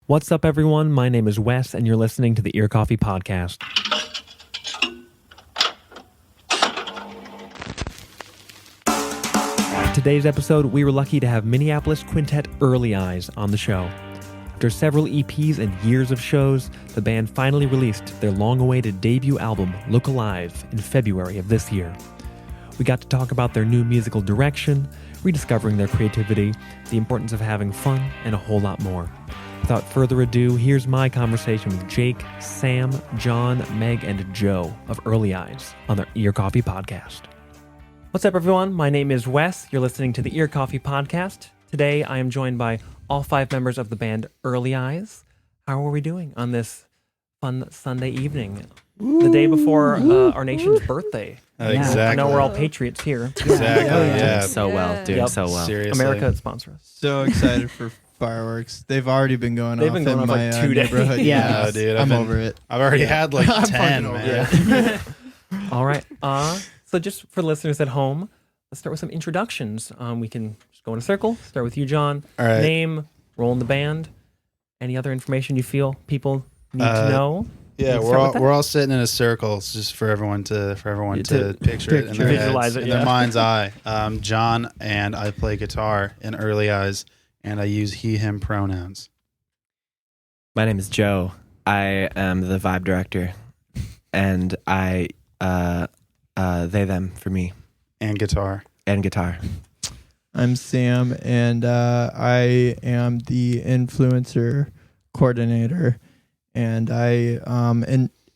What's up, everyone? My name is Wes, and you're listening to the Ear Coffee Podcast. Today's episode, we were lucky to have Minneapolis quintet Early Eyes on the show. After several EPs and years of shows, the band finally released their long-awaited debut album, Look Alive, in February of this year. We got to talk about their new musical direction, rediscovering their creativity, the importance of having fun, and a whole lot more. Without further ado, here's my conversation with Jake, Sam, John, Meg, and Joe of Early Eyes on their Ear Coffee Podcast. What's up, everyone? My name is Wes. You're listening to the Ear Coffee Podcast. Today, I am joined by all 5 members of the band Early Eyes. How are we doing on this fun Sunday evening? The day before our nation's birthday. Exactly. I know we're all patriots here. Exactly. Yeah. Doing so well. Doing Yep. so well. Seriously. America, sponsor us. So excited for fireworks. They've already been going They've off been going in off my like 2 days. neighborhood. Yeah. No, dude, I'm over it. I've already had like I'm 10, fucking over man. All right. So just for listeners at home, let's start with some introductions. We can just go in a circle. Start with you, John. All right. Name, role in the band, any other information you feel people need to know. Yeah, Let's we're start with that. all sitting in a circle. It's just for everyone to picture it in their Visualize heads, it, in yeah. their mind's eye. John and I play guitar in Early Eyes, and I use he/him pronouns. My name is Joe. I am the vibe director, and I they them for me And guitar. and guitar. I'm Sam, and I am the influencer coordinator, and I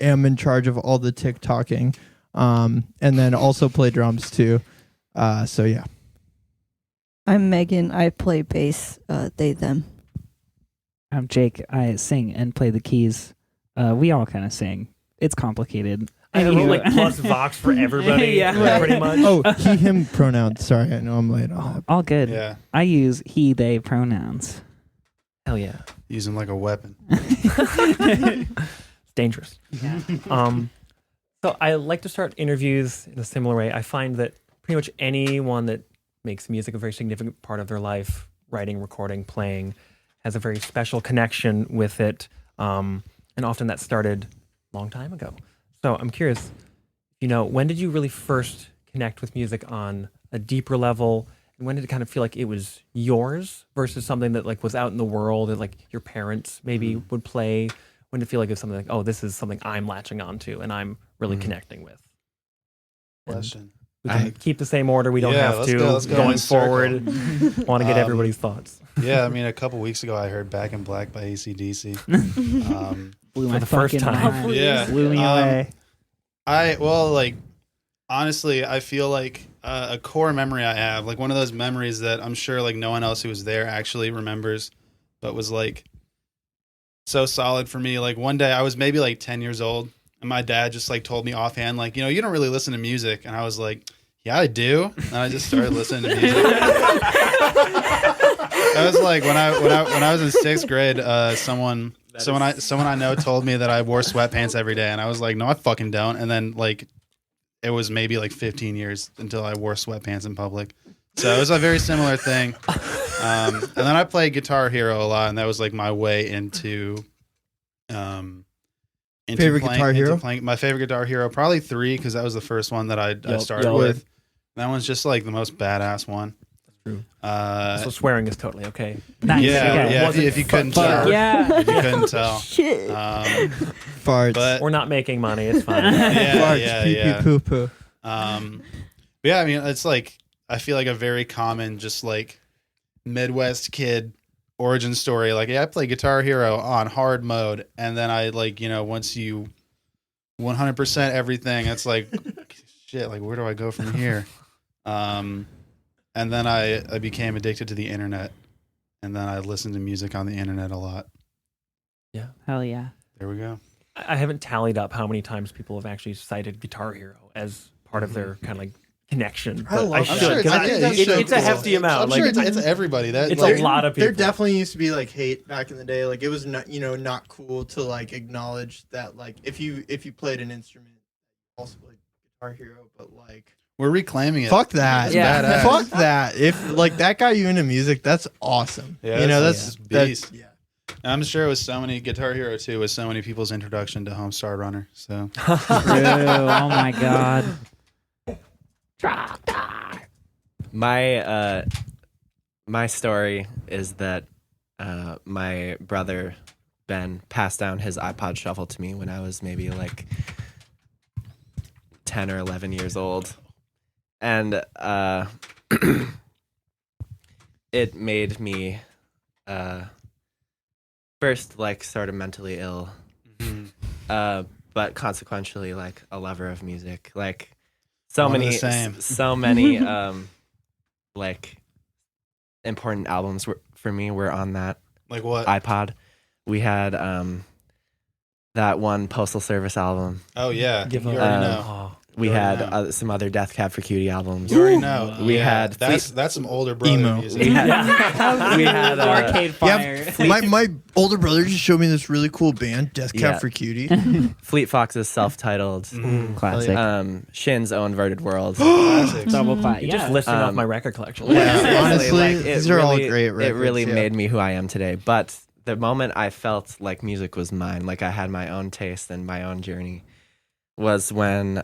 am in charge of all the TikToking, and then also play drums too. So yeah. I'm Megan. I play bass, they, them. I'm Jake. I sing and play the keys. We all kind of sing. It's complicated. I wrote You- like plus Vox for everybody, Yeah. pretty much. Oh, he, him pronouns. Sorry, I know I'm late on that. all good. Yeah, I use he, they pronouns. Hell yeah. use him like a weapon. It's dangerous. Yeah. So I like to start interviews in a similar way. I find that pretty much anyone that makes music a very significant part of their life, writing, recording, playing, has a very special connection with it. And often that started a long time ago. So I'm curious, when did you really first connect with music on a deeper level? And when did it kind of feel like it was yours versus something that like was out in the world that like your parents maybe would play? When did it feel like it was something like, oh, this is something I'm latching onto and I'm really connecting with? And Question. we can keep the same order. We don't Yeah, have let's to. go in Going a circle. forward, want to get Um, everybody's thoughts. Yeah, I mean, a couple weeks ago I heard Back in Black by AC/DC. Blew For my the first fucking time. mind. Yeah. Blew me away. Honestly, I feel like a core memory I have, like one of those memories that I'm sure like no one else who was there actually remembers, but was like so solid for me. Like one day I was maybe like 10 years old and my dad just like told me offhand, like, you don't really listen to music. And I was like, yeah, I do. And I just started listening to music. I was like, when I was in 6th grade, someone I know told me that I wore sweatpants every day, and I was like, no, I fucking don't. And then like, it was maybe like 15 years until I wore sweatpants in public. So it was a very similar thing. And then I played Guitar Hero a lot, and that was like my way into Favorite Guitar Hero? My favorite Guitar Hero, probably 3, because that was the first one that I started with. That one's just like the most badass one. True. Uh, So swearing is totally okay. Nice. yeah, Okay. yeah. Wasn't If you couldn't tell, fucked. Yeah. if you couldn't tell. Shit. Farts. But We're not making money. It's fine. yeah, Farts. yeah, Pee yeah. pee poo poo. But yeah, I mean, it's like I feel like a very common, just like Midwest kid origin story. Like, yeah, I play Guitar Hero on hard mode, and then I like, once you 100% everything, it's like, shit. Like, where do I go from here? And then I became addicted to the internet, and then I listened to music on the internet a lot. Hell yeah. There we go. I haven't tallied up how many times people have actually cited Guitar Hero as part of their kind of like connection. I But love should, that. I'm sure 'cause it's- it's a hefty amount. I'm Like, sure it's everybody. That it's like, a lot of people. There definitely used to be like hate back in the day. Like it was not, not cool to like acknowledge that like if you played an instrument, also played Guitar Hero, but like we're reclaiming it. Fuck that. It's Yeah. badass. Fuck that. If like that got you into music, that's awesome. Yeah, That's that's beast. yeah. I'm sure it was so many Guitar Hero 2 was so many people's introduction to Homestar Runner. So True. Oh my god. My story is that my brother Ben passed down his iPod Shuffle to me when I was maybe like 10 or 11 years old, and it made me first like sort of mentally ill, but consequentially like a lover of music. Like so One and many, the same. so many like important albums for me were on that like what? iPod. We had that one Postal Service album. Oh yeah, Give you up. already know. Oh, We You already had know. some other Death Cab for Cutie albums. You already know. We Yeah, had that's some older brother Emo. music. We had, we had Arcade Fire. My older brother just showed me this really cool band, Death Cab Yeah. for Cutie. Fleet Fox's self-titled, Classic. Shin's Own Inverted World. Classics. Double clap. you're Yeah. just listing off Um, my record collection. Yeah. Seriously, honestly, it these are all really- great It records, really yeah. made me who I am today. But the moment I felt like music was mine, like I had my own taste and my own journey, was when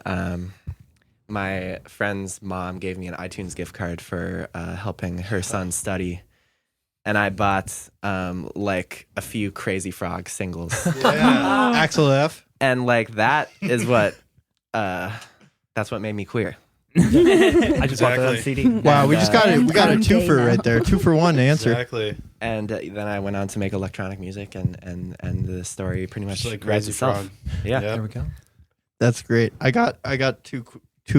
my friend's mom gave me an iTunes gift card for helping her son study. And I bought like a few Crazy Frog singles. Yeah. Axel F. And like that is what that's what made me queer. I just bought that on Exactly. CD. Wow, we just got it. We got a I'm gay twofer now. right there. 2-for-1 answer. Exactly. And then I went on to make electronic music, and the story pretty much Just like writes Crazy itself. Frog. Yeah. Yep. There we go. That's great. I got two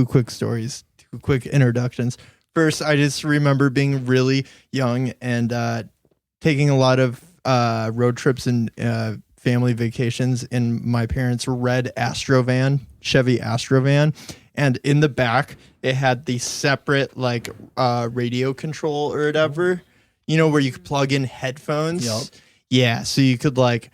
quick stories, two quick introductions. First, I just remember being really young and taking a lot of road trips and family vacations in my parents' red Astrovan, Chevy Astrovan, and in the back it had the separate like radio control or whatever, you know, where you could plug in headphones. Yup. Yeah, so you could like.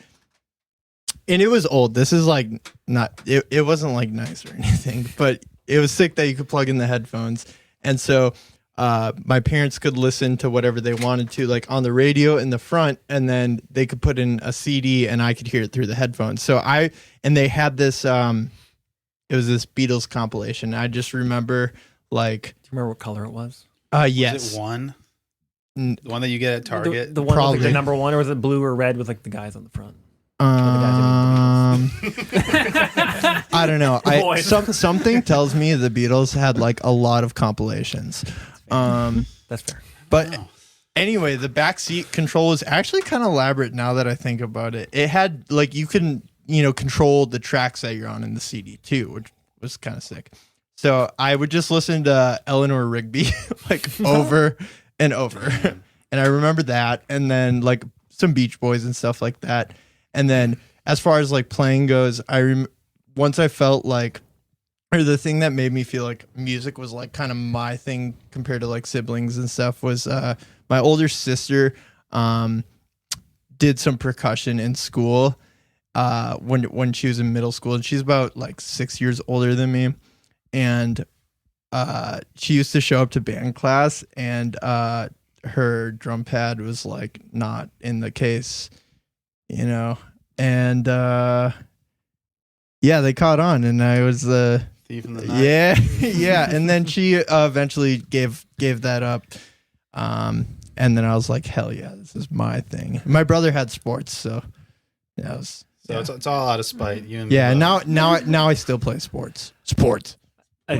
And it was old. This is like not, it wasn't like nice or anything, but it was sick that you could plug in the headphones. And so my parents could listen to whatever they wanted to, like on the radio in the front, and then they could put in a CD and I could hear it through the headphones. So and they had this, it was this Beatles compilation. I just remember like, Do you remember what color it was? yes. Was it one? N- The one that you get at Target? The one with like, Probably. the number one, or was it blue or red with like the guys on the front? I don't know. Boy. Something tells me the Beatles had like a lot of compilations. That's fair. But Oh. anyway, the backseat control is actually kind of elaborate now that I think about it. It had like you can, you know, control the tracks that you're on in the CD too, which was kind of sick. So I would just listen to Eleanor Rigby like over and over. And I remember that, and then like some Beach Boys and stuff like that. And then as far as like playing goes, once I felt like, or the thing that made me feel like music was like kind of my thing compared to like siblings and stuff was my older sister did some percussion in school when she was in middle school, and she's about like 6 years older than me. And she used to show up to band class, and her drum pad was like not in the case, you know, and yeah, they caught on, and I was Thief in the Night. yeah. And then she eventually gave that up, and then I was like, hell yeah, this is my thing. My brother had sports, so yeah, it was, So yeah. it's all out of spite. You and me Yeah, both. now I still play sports. I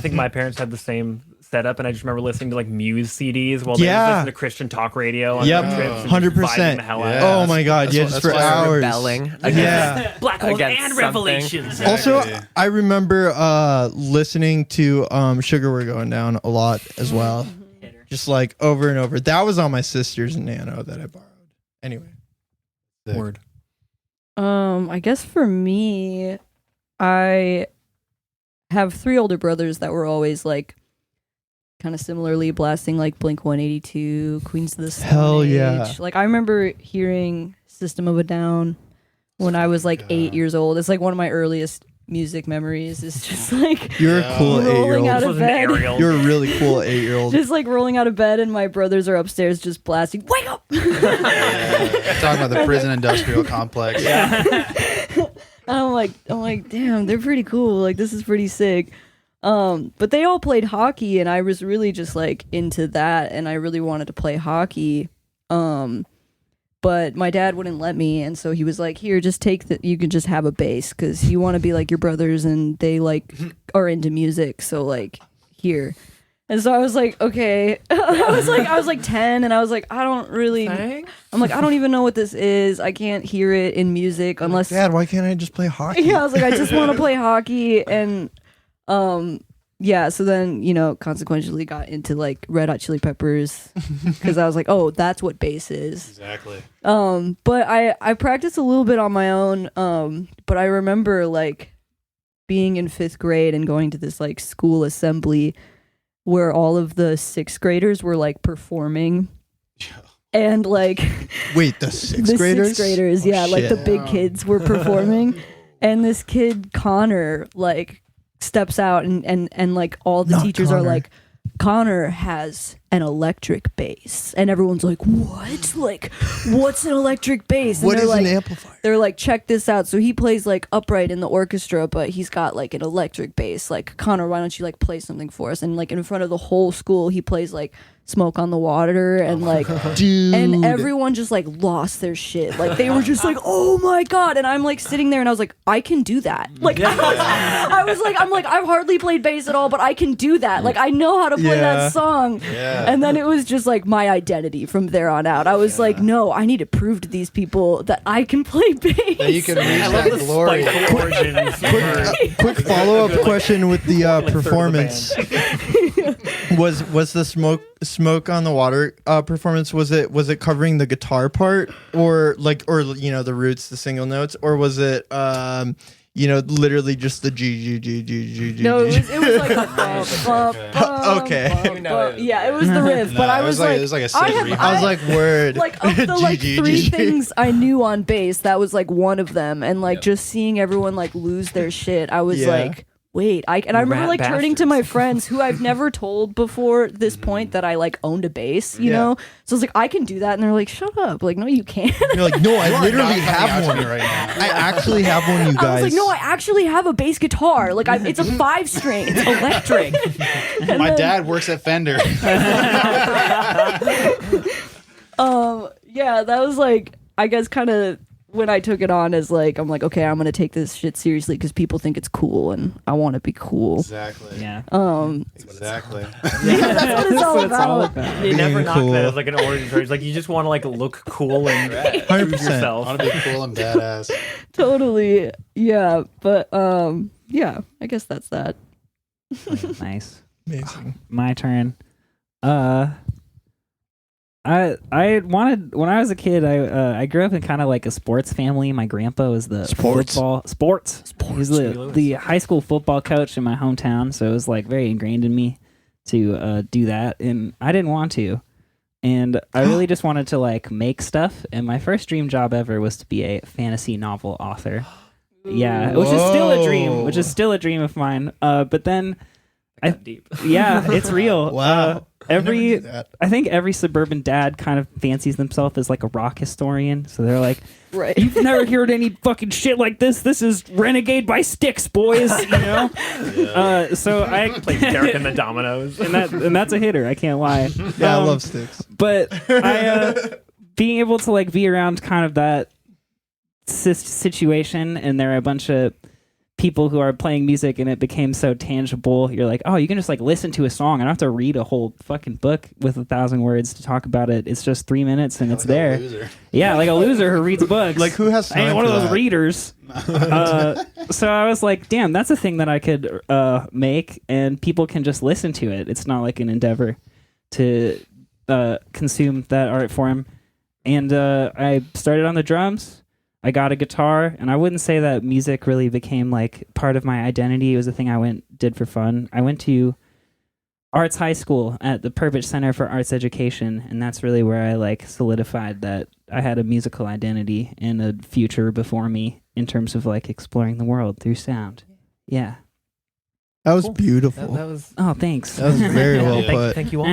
think my parents had the same setup, and I just remember listening to like Muse CDs while they Yeah. listen to Christian talk radio on Yep, their trips. and just 100%. vibing the hell out. Yeah. Oh my god, That's yeah, what- just that's for why I'm hours. Rebelling. Yeah. Black holes Against and something. revelations. Also, Exactly. I remember listening to Sugar We're Going Down a lot as well. Just like over and over. That was on my sister's Nano that I borrowed. Anyway. Word. I guess for me, I have 3 older brothers that were always like kind of similarly blasting like Blink 182, Queens of the Stone Hell Age. yeah. Like I remember hearing System of a Down when I was like 8 years old. It's like one of my earliest music memories is just like You're Yeah. a cool rolling out 8-year-old. of bed. You're a really cool 8-year-old. Just like rolling out of bed, and my brothers are upstairs just blasting, "Wake up!" Yeah. Talking about the prison industrial complex. And I'm like, damn, they're pretty cool. Like, this is pretty sick. But they all played hockey, and I was really just like into that, and I really wanted to play hockey. But my dad wouldn't let me, and so he was like, "Here, just take the. You can just have a bass because you want to be like your brothers, and they like are into music. So like, here." And so I was like, okay. I was like 10, and I was like, I don't really. I'm like, I don't even know what this is. I can't hear it in music unless. Dad, why can't I just play hockey? Yeah, I was like, I just want to play hockey, and yeah. So then, consequentially got into like Red Hot Chili Peppers because I was like, oh, that's what bass is. Exactly. But I practiced a little bit on my own. But I remember like being in 5th grade and going to this like school assembly where all of the 6th graders were like performing. And like Wait, the 6th the graders? 6th graders, Oh, yeah, like the shit. big kids were performing, and this kid Connor like steps out, and like all the Not teachers are Connor. like, Connor has an electric bass, and everyone's like, what? Like, what's an electric bass? And What they're is like, an amplifier? they're like, check this out. So he plays like upright in the orchestra, but he's got like an electric bass. Like, Connor, why don't you like play something for us? And like in front of the whole school, he plays like Smoke on the Water, and like Dude. and everyone just like lost their shit. Like they were just like, oh my god. And I'm like sitting there and I was like, I can do that. Like I was like, I've hardly played bass at all, but I can do that. Like I know how to play Yeah. that song. Yeah. And then it was just like my identity from there on out. I was like, no, I need to prove to these people that I can play bass. That you can reach that glory. Quick follow-up question with the performance. Was the smoke on the water performance, was it covering the guitar part or the roots, the single notes, or was it literally just the G? No, it was like a bump, Okay. yeah, it was the riff, No, but I it was was like, it was like a sick I have- remix. I was like, word. like of the like G, 3 G. things I knew on bass, that was like one of them, and like just seeing everyone like lose their shit, I was Yeah. like, wait, I remember Rat like turning to my bastards. friends who I've never told before this point that I like owned a bass, you Yeah. know. So I was like, I can do that, and they're like, shut up, like no, you can't. You're like, no, I You are literally not coming out have to one me right now. I actually have one, you I guys. was like, no, I actually have a bass guitar. Like it's a 5-string, it's electric. And My then- dad works at Fender. Yeah, that was like, I guess kind of when I took it on as like, I'm like, okay, I'm gonna take this shit seriously because people think it's cool and I want to be cool. Exactly. Yeah. Exactly. That's what it's all about. You never Being knock cool. that as like an origin story. It's like you just want to like look cool and prove 100%. I yourself. want to be cool and badass. Totally. Yeah, but yeah, I guess that's that. Nice. Amazing. My turn. I wanted, when I was a kid, I grew up in kind of like a sports family. My grandpa was the Sports? sports. He's the high school football coach in my hometown, so it was like very ingrained in me to do that, and I didn't want to. And I really just wanted to like make stuff, and my first dream job ever was to be a fantasy novel author. Yeah, which is still a dream, Whoa. which is still a dream of mine. But then Deep. yeah, it's real. Wow. I think every suburban dad kind of fancies themselves as like a rock historian. So they're like, Right. you've never heard any fucking shit like this. This is Renegade by Styx, boys. You know. So I Like Derek and the Dominoes. and that's a hitter. I can't lie. Yeah, I Um, love sticks. But I being able to like be around kind of that situation, and there are a bunch of people who are playing music, and it became so tangible. You're like, oh, you can just like listen to a song. I don't have to read a whole fucking book with 1,000 words to talk about it. It's just 3 minutes and it's Like a there. loser. Yeah, like a loser who reads books. Like, who has I ain't time one of for those that? readers. So I was like, damn, that's a thing that I could make, and people can just listen to it. It's not like an endeavor to consume that art form. And I started on the drums. I got a guitar, and I wouldn't say that music really became like part of my identity. It was a thing I did for fun. I went to Arts High School at the Purpose Center for Arts Education, and that's really where I like solidified that I had a musical identity and a future before me in terms of like exploring the world through sound. Yeah. That was Cool. beautiful. That was. Oh, thanks. That was very well thank, put. thank you all.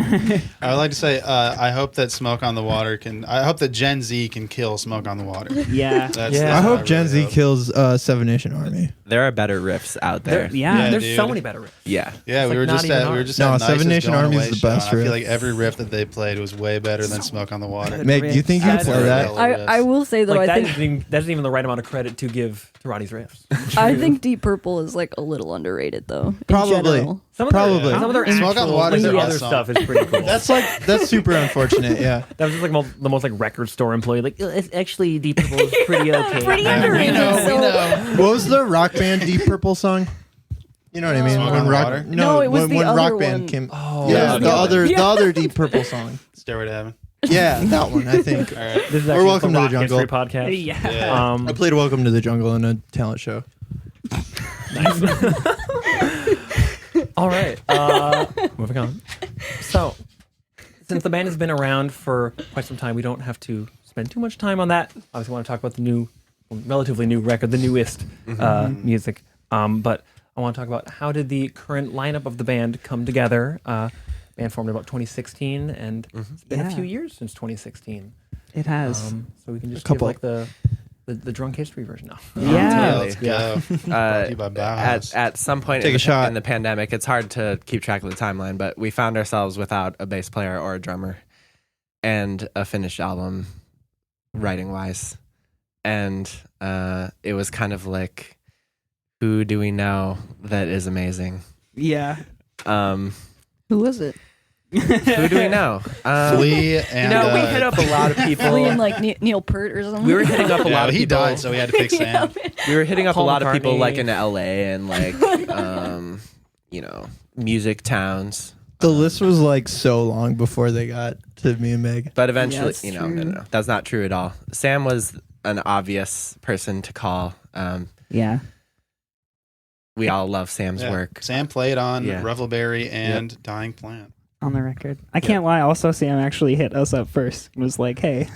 I would like to say, I hope that Smoke on the Water I hope that Gen Z can kill Smoke on the Water. Yeah. That's, Yeah. that's I what hope Gen really Z hope. kills Seven Nation Army. There are better riffs out there. Yeah. Yeah, There's dude. so many better riffs. Yeah. Yeah, It's we like were not just even at hard. No, Seven Nice's Nation Going Army is Away the show, best and I feel riff. like every riff that they played was way better than Smoke on the Water. Good. Meg, do you think you could That's play that? I will say though, Like I that think isn't even the right amount of credit to give to Roddy's riffs. I think Deep Purple is like a little underrated though. in Probably. general. Some of their, Probably. some of their Smoke on the actual, Water is like, their other best song. stuff is pretty cool. That's super unfortunate. Yeah. That was just like the most like record store employee. Like it's actually Deep Purple is pretty okay. Pretty Yeah, we underrated. know, we so- know. What was the rock band Deep Purple song? You know what I mean? Smoke When on the rock, Water? No, it was the when other rock band one. came. Oh, Yeah, the other- the other Deep Purple song. Stairway to Heaven. Yeah, that one. I think. All right. This is Or actually Welcome to the Rock Jungle. History podcast. Yeah. Yeah. I played Welcome to the Jungle in a talent show. All right. Moving on. So, since the band has been around for quite some time, we don't have to spend too much time on that. Obviously, want to talk about the new, relatively new record, the newest music. But I want to talk about how did the current lineup of the band come together. Band formed in about 2016, and it's been a Yeah. few years since 2016. It has. So we can just couple. give like the drunk history version now. Yeah. Let's go. Brought to you by Bauhaus. At some point Take in a the, shot. in the pandemic, it's hard to keep track of the timeline, but we found ourselves without a bass player or a drummer and a finished album writing wise. And it was kind of like, who do we know that is amazing? Yeah. Who was it? Who do we know? Flea and we hit up a lot of people. Flea and like Neil Peart or something. We were hitting up a yeah, lot of he people. died, so we had to pick Sam. We were hitting up Paul a lot of people McCartney. like in LA and like music towns. The list was like so long before they got to me and Meg. But eventually, that's no, true. no. That's not true at all. Sam was an obvious person to call. Yeah. We all love Sam's Yeah. work. Sam played on Yeah. Revelberry and Dying Plant. On the record. I can't lie. Also, Sam actually hit us up first and was like, hey,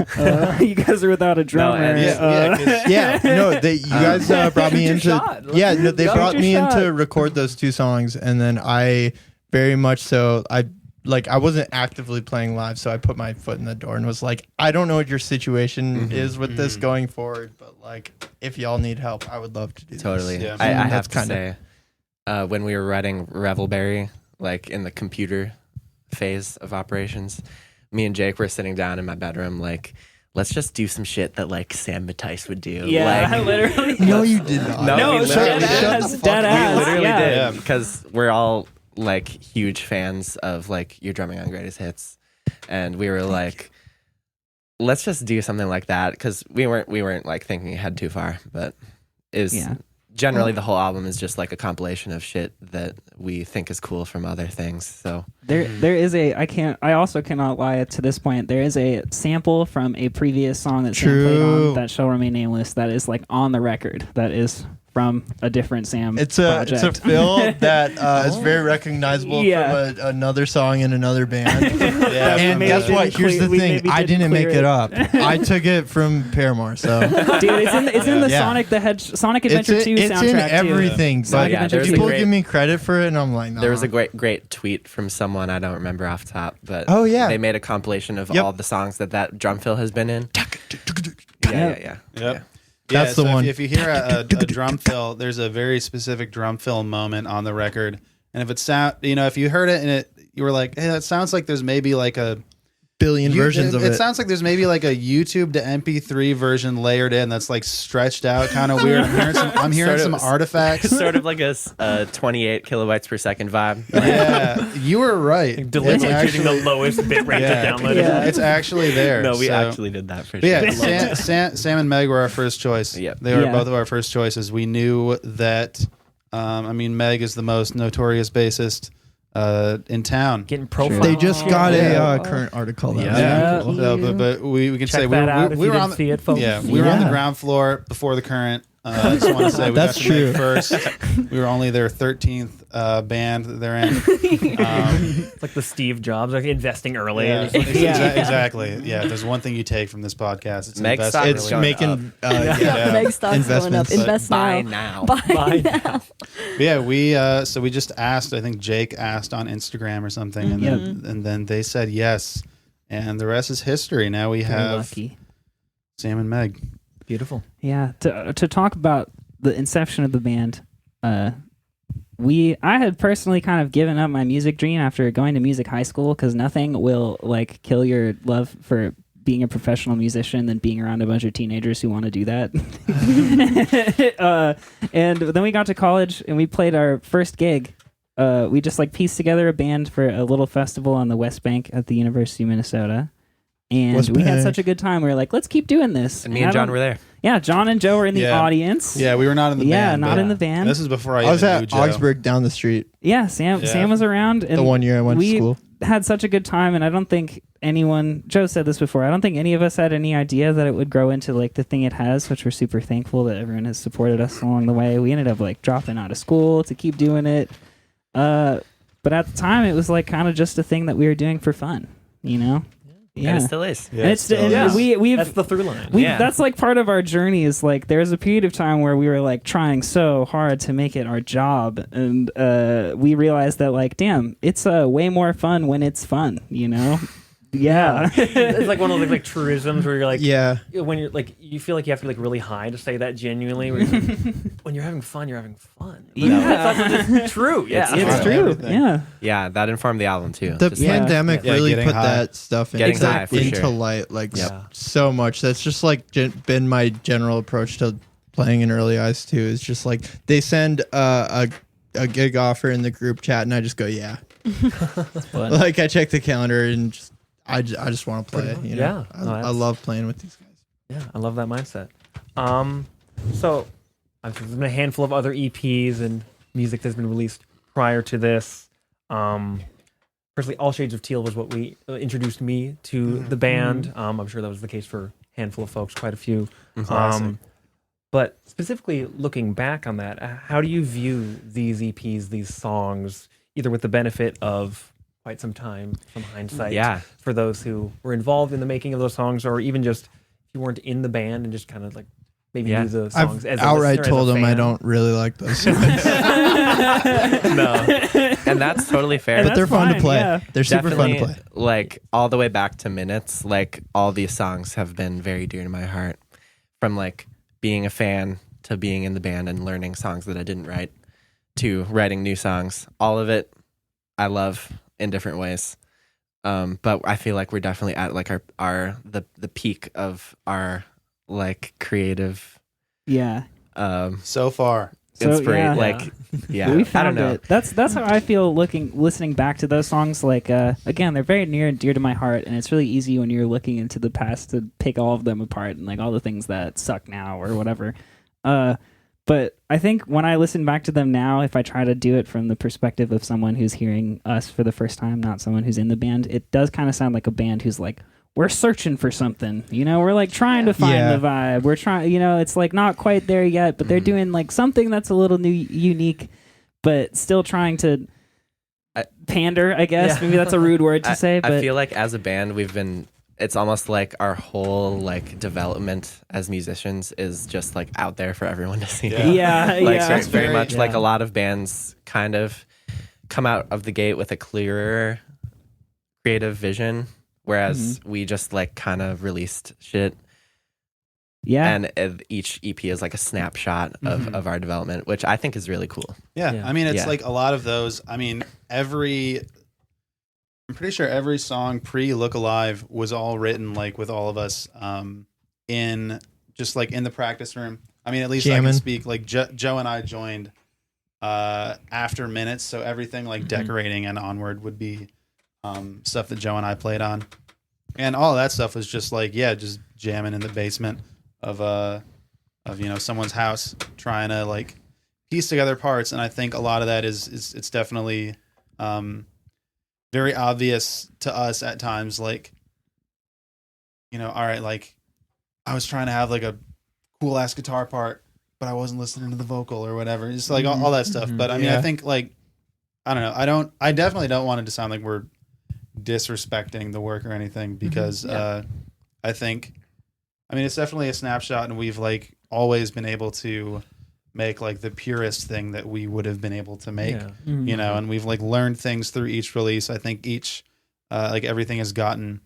you guys are without a drummer. and- Yeah, 'cause- Yeah, no, you guys brought me Shoot your into. shot. Yeah, no, they Shoot brought your me in shot. to record those two songs, and then I very much so I wasn't actively playing live, so I put my foot in the door and was like, I don't know what your situation is with this going forward, but like if y'all need help, I would love to do Totally. this. Yeah. I And have that's to say, when we were writing Revelberry, like in the computer phase of operations, me and Jake were sitting down in my bedroom, like, let's just do some shit that like Sam Matthijs would do. Yeah, like, literally. No, you did not. No, No, we dead literally did. ass. Dead ass. We literally yeah. did Yeah. because we're all like huge fans of like You're Drumming on Greatest Hits, and we were like, let's just do something like that because we weren't like thinking ahead too far, but it was Yeah. generally the whole album is just like a compilation of shit that we think is cool from other things. So There is I also cannot lie to this point. There is a sample from a previous song that Sam played True. on that shall remain nameless that is like on the record. That is from a different Sam It's a project. fill that is very recognizable Yeah. from another song in another band. Yeah, And maybe guess what? didn't Here's the we thing: maybe I didn't make clear it up. I took it from Paramore, so Dude, it's in the Yeah. Sonic Adventure 2 it's soundtrack in too. everything. Sonic But yeah, Adventure there's a 2. people great- give me credit for it, and I'm like, nah. there was a great tweet from someone I don't remember off top, but Oh, yeah. they made a compilation of Yep. all the songs that drum fill has been in. Yeah. Yep. That's so the one. If you hear a drum fill, there's a very specific drum fill moment on the record, and if it sound, if you heard it and you were like, hey, that sounds like there's maybe like a billion versions of it. It sounds like there's maybe like a YouTube to MP3 version layered in that's like stretched out, kind of weird. I'm hearing some artifacts. Sort of like a 28 kilobytes per second vibe. Yeah, you were right. Deliberately It's choosing the actually- lowest bit rate Yeah. to download Yeah. it. It's actually there. No, we so- actually did that for But sure. yeah, Sam and Meg were our first choice. Yep. They were Yeah. both of our first choices. We knew that. Meg is the most notorious bassist in town. Getting profiled. They just got Yeah. a current article. That Yeah. was really cool. So, but we can Check say that out if we you were on didn't see it, folks. we were on the Yeah. ground floor before the current. I just want to say we That's got to make true. first. We were only their 13th band that they're in. It's like the Steve Jobs, like investing early. Yeah, Yeah. exactly. Yeah, if there's one thing you take from this podcast, it's Meg invest stock early. is It's going making Yeah. Meg stock's going up. Investments. Invest Buy now. now. Buy Buy now. But yeah, we just asked. I think Jake asked on Instagram or something, and then they said yes, and the rest is history. Now we Very have lucky. Sam and Meg. Beautiful. Yeah, to talk about the inception of the band, I had personally kind of given up my music dream after going to music high school because nothing will like kill your love for being a professional musician than being around a bunch of teenagers who want to do that. And then we got to college and we played our first gig. We just like pieced together a band for a little festival on the West Bank at the University of Minnesota. And West we had Bank. such a good time. We were like, let's keep doing this. And me and I John don't- were there. Yeah, John and Joe were in the Yeah. audience. Yeah, we were not in the Yeah, band. not but in the band. This is before I I was even knew at Joe. Augsburg down the street Yeah, Sam Yeah. was around. And the one year I went to we school. had such a good time, and I don't think anyone, Joe said this before, I don't think any of us had any idea that it would grow into like the thing it has, which we're super thankful that everyone has supported us along the way. We ended up like dropping out of school to keep doing it. But at the time it was like kind of just a thing that we were doing for fun, you know? Yeah. And it still is. Yeah, And it's still and is. we've That's the through line. Yeah. that's like part of our journey is like there's a period of time where we were like trying so hard to make it our job, and we realized that like damn, it's way more fun when it's fun, you know? Yeah. It's like one of those like truisms where you're like, Yeah. when you're like, you feel like you have to be like really high to say that genuinely. Where you're like, when you're having fun, you're having fun. But Yeah. that's also just true. Yeah, It's Right. true. Everything. Yeah. Yeah, that informed the album too. The Just Yeah. pandemic Yeah, really getting put high. that stuff Getting into, high, for into sure. light like Yeah. so much. That's just like been my general approach to playing in Early Eyes too. Is just like they send a gig offer in the group chat and I just go yeah. Fun. Like I check the calendar and just I just want to play. You know? Yeah. No, I that's- love playing with these guys. Yeah, I love that mindset. So there's been a handful of other EPs and music that's been released prior to this. Personally, All Shades of Teal was what we introduced me to the band. I'm sure that was the case for a handful of folks, quite a few. But specifically looking back on that, how do you view these EPs, these songs, either with the benefit of quite some time from hindsight Yeah. for those who were involved in the making of those songs, or even just if you weren't in the band and just kind of like maybe Yeah. knew the songs I've as a outright listener, as a told them I fan? don't really like those songs, No. And that's totally fair. And but they're that's fun to fine, play. yeah. They're super fun to play. Like all the way back to Minutes, like all these songs have been very dear to my heart. From like being a fan to being in the band and learning songs that I didn't write to writing new songs. All of it I love in different ways. But I feel like we're definitely at like the peak of our like creative Yeah. So far. So, inspiration. yeah. Like yeah, We I found don't know. it. That's how I feel listening back to those songs. Like again, they're very near and dear to my heart, and it's really easy when you're looking into the past to pick all of them apart and like all the things that suck now or whatever. But I think when I listen back to them now, if I try to do it from the perspective of someone who's hearing us for the first time, not someone who's in the band, it does kind of sound like a band who's like, we're searching for something, you know, we're like trying to find Yeah. the vibe. We're trying, you know, it's like not quite there yet, but they're doing like something that's a little new, unique, but still trying to pander, I guess. Yeah. Maybe that's a rude word to say, but I feel like as a band, it's almost like our whole like development as musicians is just like out there for everyone to see. Yeah. yeah, Like yeah. very much like Yeah. a lot of bands kind of come out of the gate with a clearer creative vision, whereas we just like kind of released shit. Yeah. And each EP is like a snapshot of our development, which I think is really cool. Yeah, Yeah. I mean, it's Yeah. like a lot of those. I mean, I'm pretty sure every song pre Look Alive was all written like with all of us in just like in the practice room. I mean, at least I Jamming. can speak. Like Joe and I joined after Minutes, so everything like decorating and onward would be stuff that Joe and I played on, and all of that stuff was just like just jamming in the basement of someone's house, trying to like piece together parts. And I think a lot of that is it's definitely very obvious to us at times, like, all right, like I was trying to have like a cool ass guitar part, but but I wasn't listening to the vocal or whatever. Just like all that stuff. But I mean, Yeah. I think like, I don't know. I definitely don't want it to sound like we're disrespecting the work or anything because I think, I mean, it's definitely a snapshot and we've like always been able to make like the purest thing that we would have been able to make, Yeah. you know, and we've like learned things through each release. I think each, like everything has gotten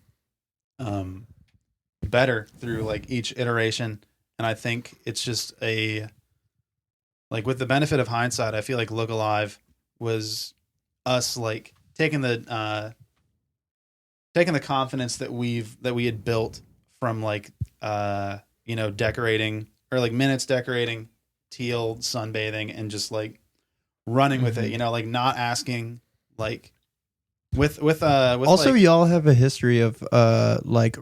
better through like each iteration. And I think it's just like with the benefit of hindsight, I feel like Look Alive was us like taking the confidence that we had built from like you know, decorating or like minutes decorating, Teal sunbathing, and just like running with it, you know, like not asking like with Also, like, y'all have a history of like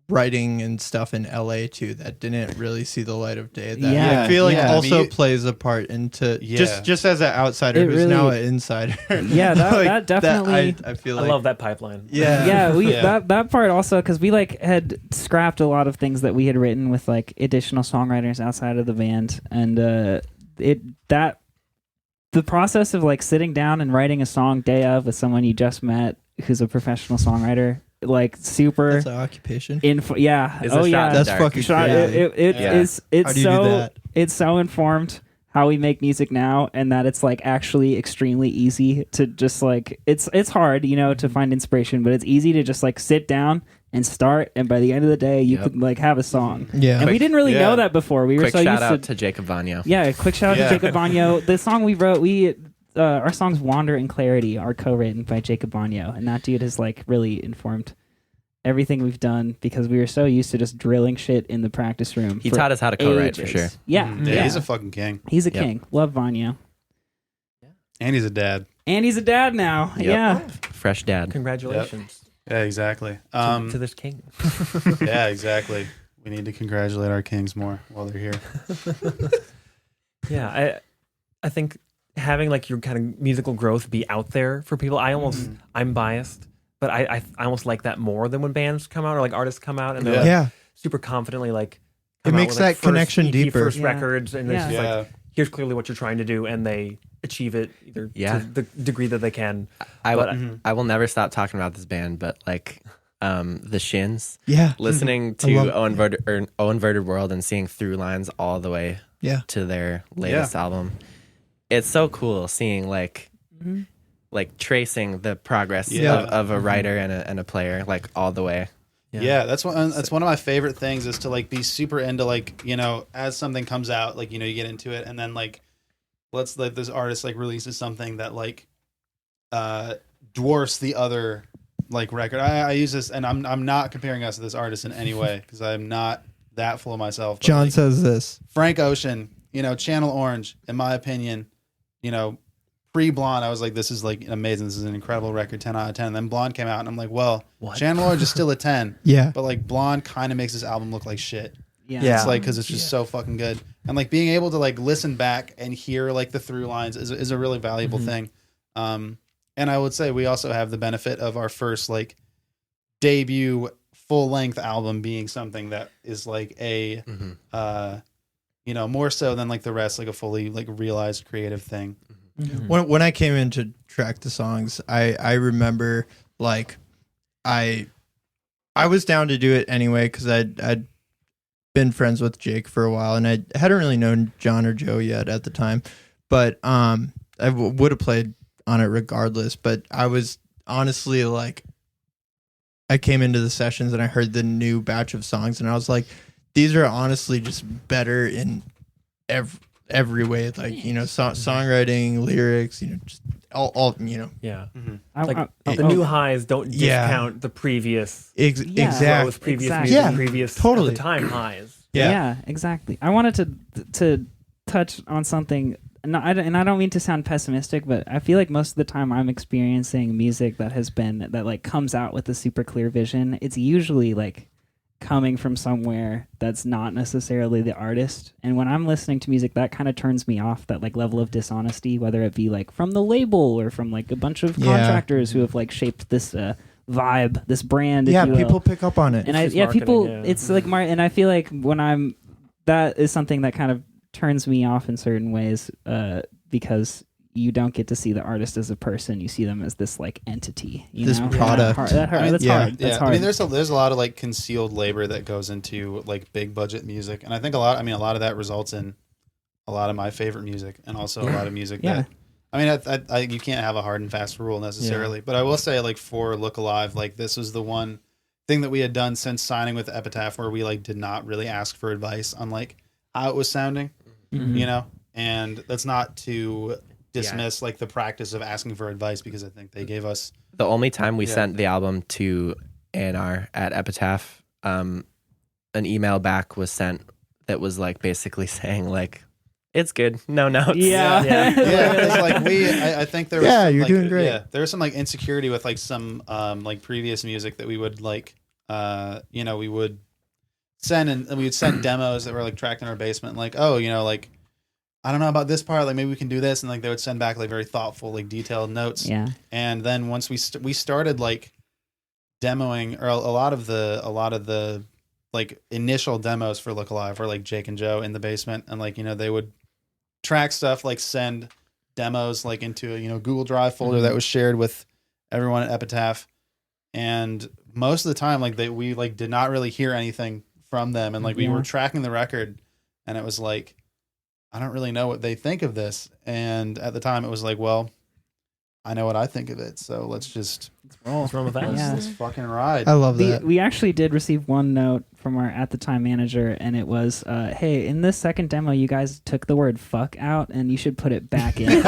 writing and stuff in LA too that didn't really see the light of day. That Yeah, I feel like yeah. I also mean, plays a part into Yeah. just as an outsider It who's now really- an insider. Yeah, that definitely- I feel I like love that pipeline. Yeah. Yeah, we Yeah. that part also because we like had scrapped a lot of things that we had written with like additional songwriters outside of the band, and the process of like sitting down and writing a song day of with someone you just met who's a professional songwriter, like super That's an occupation. info. Yeah, It's a oh shot yeah, in That's dark. fucking Shot- crazy. it Yeah. is it's How do you do so that? it's so informed how we make music now, and that it's like actually extremely easy to just like it's hard, you know, to find inspiration, but it's easy to just like sit down and start, and by the end of the day you Yep. could like have a song. Yeah. And we didn't really Yeah. know that before. We were Quick so shout used out to to Jacob Vanyo. yeah, quick shout out Yeah. to Jacob Vanyo. The song we wrote, our songs Wander and Clarity are co-written by Jacob Vanyo, and that dude has like really informed everything we've done because we were so used to just drilling shit in the practice room. He for taught us how to co-write for ages. sure. Yeah, yeah, he's a fucking king, He's a Yep. king. Love Vanyo. and he's a dad. And he's a dad now. Yep. Yeah. Fresh dad. Congratulations Yeah, exactly. to this king. Yeah, exactly. We need to congratulate our kings more while they're here. Yeah, I think having like your kind of musical growth be out there for people. I'm biased, but I almost like that more than when bands come out or like artists come out and they're like, Yeah. super confidently like It come out makes with, like, that connection EP, deeper. first Yeah. records, and Yeah. it's just Yeah. like here's clearly what you're trying to do, and they achieve it either Yeah. to the degree that they can. I But- I will never stop talking about this band, but like the Shins, Yeah. listening I to love- O Inverted World and seeing through lines all the way Yeah. to their latest album. It's so cool seeing like tracing the progress Yeah. of a writer and a player like all the way. Yeah, that's one of my favorite things is to like be super into like, you know, as something comes out, like, you know, you get into it and then like let's like this artist like releases something that like dwarfs the other like record. I use this and I'm not comparing us to this artist in any way because I'm not that full of myself. But, John like, says this. Frank Ocean, you know, Channel Orange, in my opinion, you know, pre-Blonde, I was like, this is like amazing. This is an incredible record, 10 out of 10. And then Blonde came out and I'm like, well, Channel Orange is still a 10. Yeah. But like Blonde kind of makes this album look like shit. Yeah. It's like, because it's just so fucking good. And like being able to like listen back and hear like the through lines is a really valuable thing. And I would say we also have the benefit of our first like debut full length album being something that is like a, you know, more so than like the rest, like a fully like realized creative thing. When I came in to track the songs, I remember like I was down to do it anyway because I'd been friends with Jake for a while and I hadn't really known John or Joe yet at the time, but I would have played on it regardless. But I was honestly like, I came into the sessions and I heard the new batch of songs and I was like, these are honestly just better in every way, like, you know, songwriting, lyrics, you know, just all you know, Yeah, I- like I- the oh, new highs don't Yeah. discount the previous Yeah. exactly. growth, previous exactly. music, Yeah, previous totally. at the time highs. Yeah. Exactly. I wanted to touch on something, and I don't mean to sound pessimistic, but I feel like most of the time I'm experiencing music that like comes out with a super clear vision. It's usually like coming from somewhere that's not necessarily the artist. And when I'm listening to music, that kind of turns me off, that like level of dishonesty, whether it be like from the label or from like a bunch of Yeah. contractors who have like shaped this vibe, this brand. if Yeah, you will. people pick up on it. And It's just marketing, people, yeah. it's like and I feel like when that is something that kind of turns me off in certain ways because you don't get to see the artist as a person. You see them as this like entity. This know? product. That's hard. That's hard. I mean, there's a lot of like concealed labor that goes into like big budget music, and I think a lot of that results in a lot of my favorite music, and also a lot of music that. I mean, I you can't have a hard and fast rule necessarily, but I will say like for Look Alive, like this was the one thing that we had done since signing with Epitaph where we like did not really ask for advice on like how it was sounding, you know, and that's not to dismiss like the practice of asking for advice because I think they gave us the only time we sent the album to A&R at Epitaph, an email back was sent that was like basically saying like, it's good, no notes. Yeah, because like I think there was some, you're like, doing great. Yeah, there was some like insecurity with like some like previous music that we would like you know, we would send and we would send demos that were like tracked in our basement, like, oh, you know, like I don't know about this part, like maybe we can do this, and like they would send back like very thoughtful, like detailed notes. Yeah. And then once we started like demoing, or a lot of the like initial demos for Look Alive were like Jake and Joe in the basement, and like, you know, they would track stuff, like send demos like into a, you know, Google Drive folder that was shared with everyone at Epitaph, and most of the time like we like did not really hear anything from them, and like we were tracking the record, and it was like, I don't really know what they think of this. And at the time it was like, well, I know what I think of it. So let's just What's wrong with that? let's fucking ride. I love that. We actually did receive one note from our at the time manager, and it was, hey, in this second demo, you guys took the word fuck out, and you should put it back in. And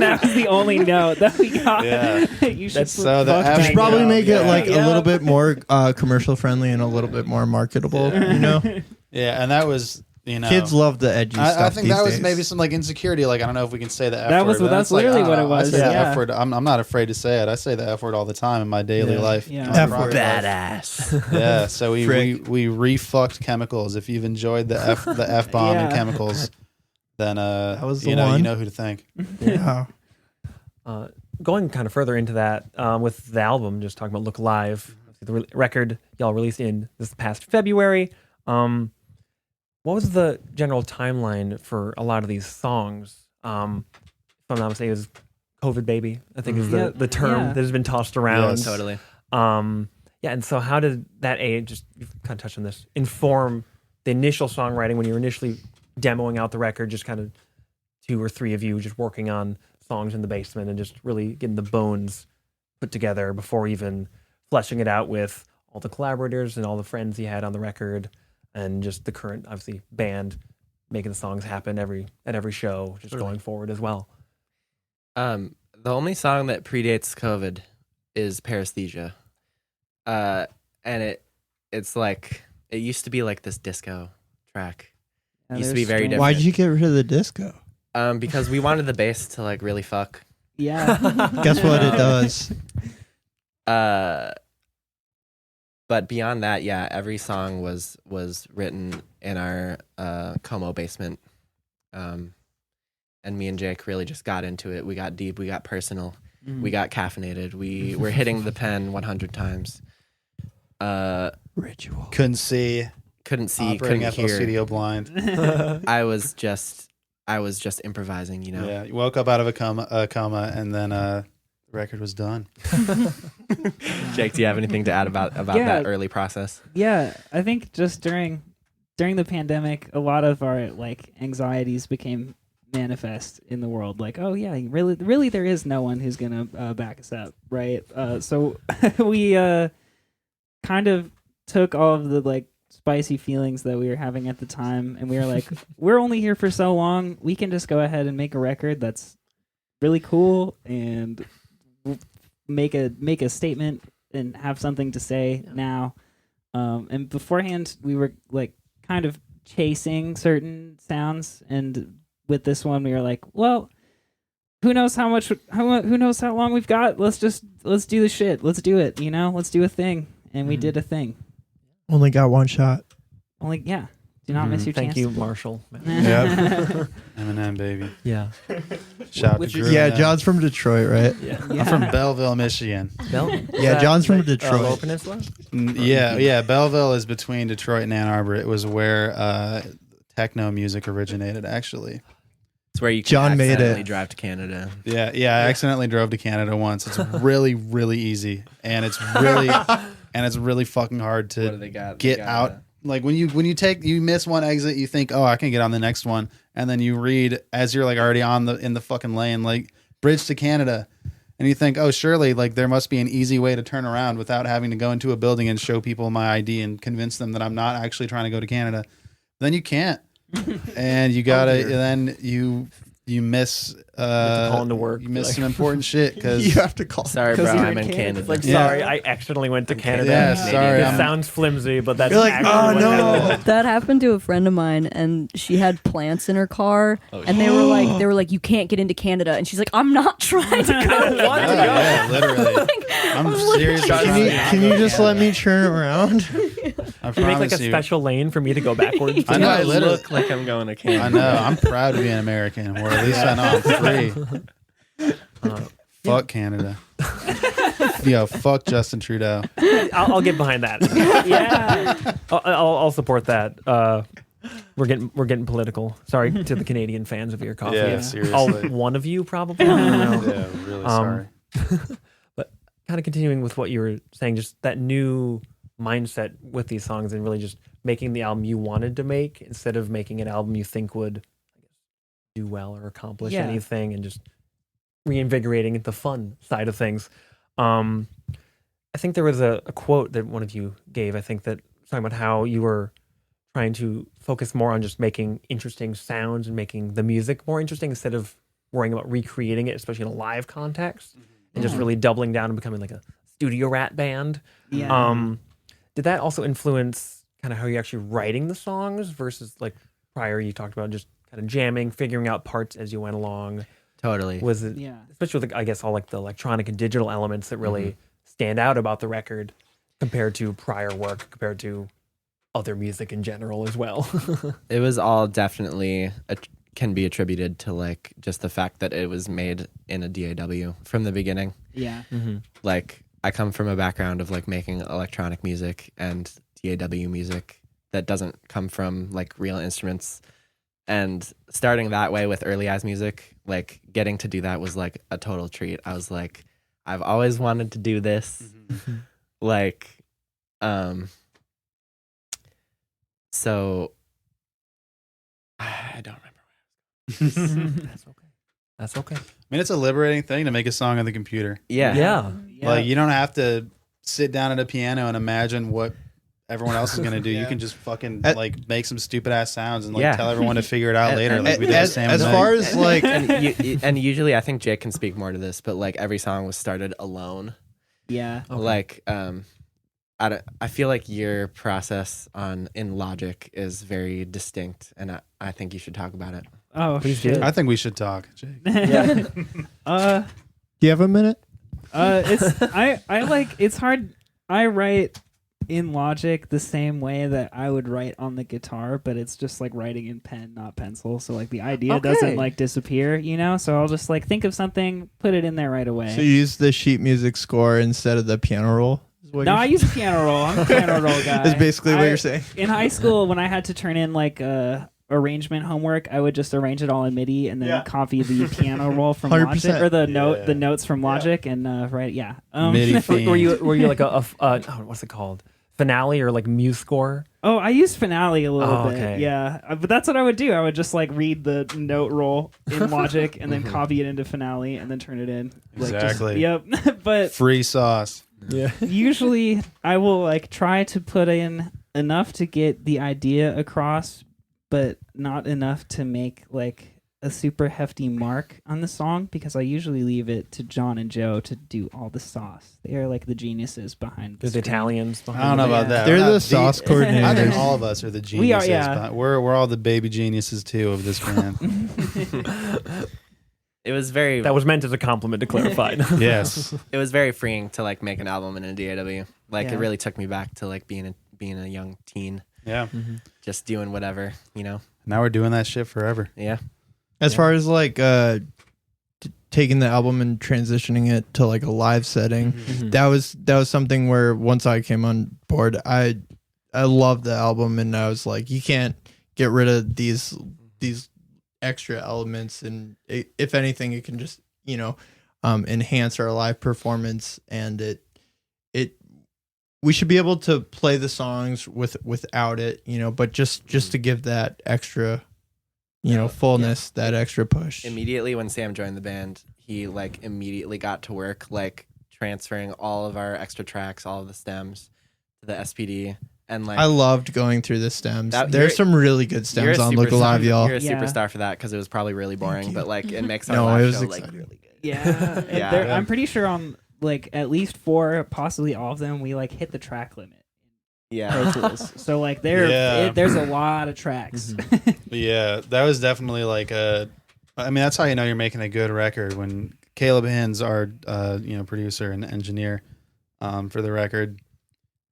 that was the only note that we got. Yeah. You should That's so the fuck F- You back should probably in. make it like Yeah. a little bit more commercial friendly and a little bit more marketable. You know, Yeah. And that was, you know, kids love the edgy stuff. I think these that was days. maybe some like insecurity. Like, I don't know if we can say the F That word. was- but that's it's like, literally I don't what it know. was, I say the yeah. F word. I'm not afraid to say it. I say the F word all the time in my daily life. Yeah. My F private word. life. Badass. Yeah. So we Frick. refucked chemicals. If you've enjoyed the F bomb and Yeah. chemicals, then was the you know one. you know who to thank. Yeah. Going kind of further into that with the album, just talking about Look Alive, the record y'all released in this past February. What was the general timeline for a lot of these songs? If I'm not mistaken, it was COVID Baby, I think is the term that has been tossed around. Yes. Totally. And so how did that just you've kind of touched on this, inform the initial songwriting when you were initially demoing out the record, just kind of 2 or 3 of you just working on songs in the basement and just really getting the bones put together before even fleshing it out with all the collaborators and all the friends you had on the record, and just the current, obviously, band making the songs happen at every show, just going forward as well. The only song that predates COVID is Paresthesia. And it's like, it used to be like this disco track. Yeah, Used to be there's very strange- different. Why'd you get rid of the disco? Because we wanted the bass to like really fuck. Yeah. Guess what it does? But beyond that, yeah, every song was written in our Como basement. And me and Jake really just got into it. We got deep, we got personal, we got caffeinated. We were hitting the pen 100 times. Ritual. Couldn't see. Couldn't see, Operating couldn't FL hear. Studio blind. I was just improvising, you know. Yeah, you woke up out of a coma, and then the record was done. Jake, do you have anything to add about Yeah. that early process? Yeah, I think just during the pandemic, a lot of our like anxieties became manifest in the world. Like, oh yeah, really, there is no one who's gonna back us up, right? So we kind of took all of the like spicy feelings that we were having at the time, and we were like, we're only here for so long. We can just go ahead and make a record that's really cool and make a statement and have something to say now. And beforehand, we were like kind of chasing certain sounds, and with this one, we were like, well, who knows how long we've got? Let's do the shit. Let's do it. Let's do a thing, and we did a thing. Only got one shot. Do not miss your Thank chance. you, Marshall. Yep. Eminem, baby. Yeah. Shout Which- to Drew Yeah, Eminem. John's from Detroit, right? I'm from Belleville, Michigan. Yeah, John's from Detroit. Lower Peninsula? Yeah, Belleville is between Detroit and Ann Arbor. It was where techno music originated, actually. It's where you can John made accidentally it. drive to Canada. Yeah, I accidentally drove to Canada once. It's really, really easy, and it's really fucking hard What do to they got? get out. Like when you miss one exit, you think, oh, I can get on the next one, and then you read as you're like already in the fucking lane, like bridge to Canada, and you think, oh, surely like there must be an easy way to turn around without having to go into a building and show people my ID and convince them that I'm not actually trying to go to Canada. Then you can't, and you gotta. Then you miss. call into work, You miss like- some important shit because You have to call. Sorry, bro. 'Cause you're I'm in in Canada. Canada. It's like, Yeah. sorry, I accidentally went to Canada. Yeah, sorry, This I'm- sounds flimsy, but that's You're like, actually oh, what no. happened. That happened to a friend of mine, and she had plants in her car, and they were like, you can't get into Canada, and she's like, I'm not trying to go. yeah, literally. I'm serious. Can you just let me turn around? I You make like promise a you. special lane for me to go backwards. I know, I literally. look like I'm going to Canada. I know. I'm proud to be an American, or at least I know I'm free. Fuck Canada. Yo, fuck Justin Trudeau. I'll get behind that. Yeah. I'll support that. We're getting political. Sorry to the Canadian fans of Ear Coffee. Yeah, Yeah. seriously. One of you probably. I don't know. Yeah, really Um, sorry. But kind of continuing with what you were saying, just that new mindset with these songs and really just making the album you wanted to make instead of making an album you think would do well or accomplish Yeah. anything, and just reinvigorating the fun side of things. I think there was a quote that one of you gave, I think, that talking about how you were trying to focus more on just making interesting sounds and making the music more interesting instead of worrying about recreating it, especially in a live context, and just really doubling down and becoming like a studio rat band. Yeah. Did that also influence kind of how you're actually writing the songs versus like prior you talked about just kind of jamming, figuring out parts as you went along? Totally. Was it, Yeah. especially with, I guess, all like the electronic and digital elements that really stand out about the record compared to prior work, compared to other music in general as well? It was all definitely can be attributed to like just the fact that it was made in a DAW from the beginning. Yeah. Like I come from a background of like making electronic music and DAW music that doesn't come from like real instruments. And starting that way with Early Eyes music, like getting to do that was like a total treat. I was like, I've always wanted to do this. Like, so I don't remember. That's okay. I mean, it's a liberating thing to make a song on the computer. Yeah. Yeah. Like, you don't have to sit down at a piano and imagine what everyone else is going to do. You can just fucking like make some stupid ass sounds and like Yeah. tell everyone to figure it out And- later. and Like we did the As, same as thing. far as like, and usually I think Jake can speak more to this, but like every song was started alone. Yeah. Like I feel like your process in Logic is very distinct, and I think you should talk about it. Oh, Please shit. do. I think we should talk, Jake. Yeah. do you have a minute? It's I like it's hard. I write in Logic the same way that I would write on the guitar, but it's just like writing in pen, not pencil. So like the idea doesn't like disappear, you know? So I'll just like think of something, put it in there right away. So you use the sheet music score instead of the piano roll? Is what No, you're- I use a piano roll. I'm a piano roll guy. That's basically what I- you're saying. In high school, when I had to turn in like arrangement homework, I would just arrange it all in MIDI and then Yeah. copy the piano roll from 100%. Logic or the notes from Logic and write. Yeah. MIDI fiend. Were you like oh, what's it called? Finale or like Muse score? Oh, I use Finale a little Oh, bit. okay. Yeah, but that's what I would do. I would just like read the note roll in Logic and then copy it into Finale and then turn it in. Like, just- Exactly. yep. But Free sauce. Yeah. usually I will like try to put in enough to get the idea across, but not enough to make like a super hefty mark on the song, because I usually leave it to John and Joe to do all the sauce. They are like the geniuses behind There's the screen. Italians. I don't know about that. They're We're the not sauce I think coordinators. all of us are the geniuses. We are, yeah. but we're all the baby geniuses too of this band. It was very That was meant as a compliment to clarify. Yes. it was very freeing to like make an album in a DAW. Like Yeah. it really took me back to like being a young teen, Yeah. just doing whatever, you know. Now we're doing that shit forever. Yeah. As far as like taking the album and transitioning it to like a live setting, that was something where once I came on board, I loved the album, and I was like, you can't get rid of these extra elements, and if anything, it can just enhance our live performance, and it we should be able to play the songs without it, but just to give that extra fullness, that extra push. Immediately when Sam joined the band, he like immediately got to work like transferring all of our extra tracks, all of the stems to the SPD. And like I loved going through the stems. You're There's some really good you're a stems on Look superstar. Alive, y'all. You're a Yeah. superstar for that because it was probably really boring, you. but like it makes our No, live it was show like exciting. really good. Yeah, and Yeah. I'm pretty sure on like at least 4, possibly all of them, we like hit the track limit. Yeah. Pro Tools. So like Yeah. there's a lot of tracks. But yeah, that was definitely like that's how you know you're making a good record when Caleb Hins, our producer and engineer for the record,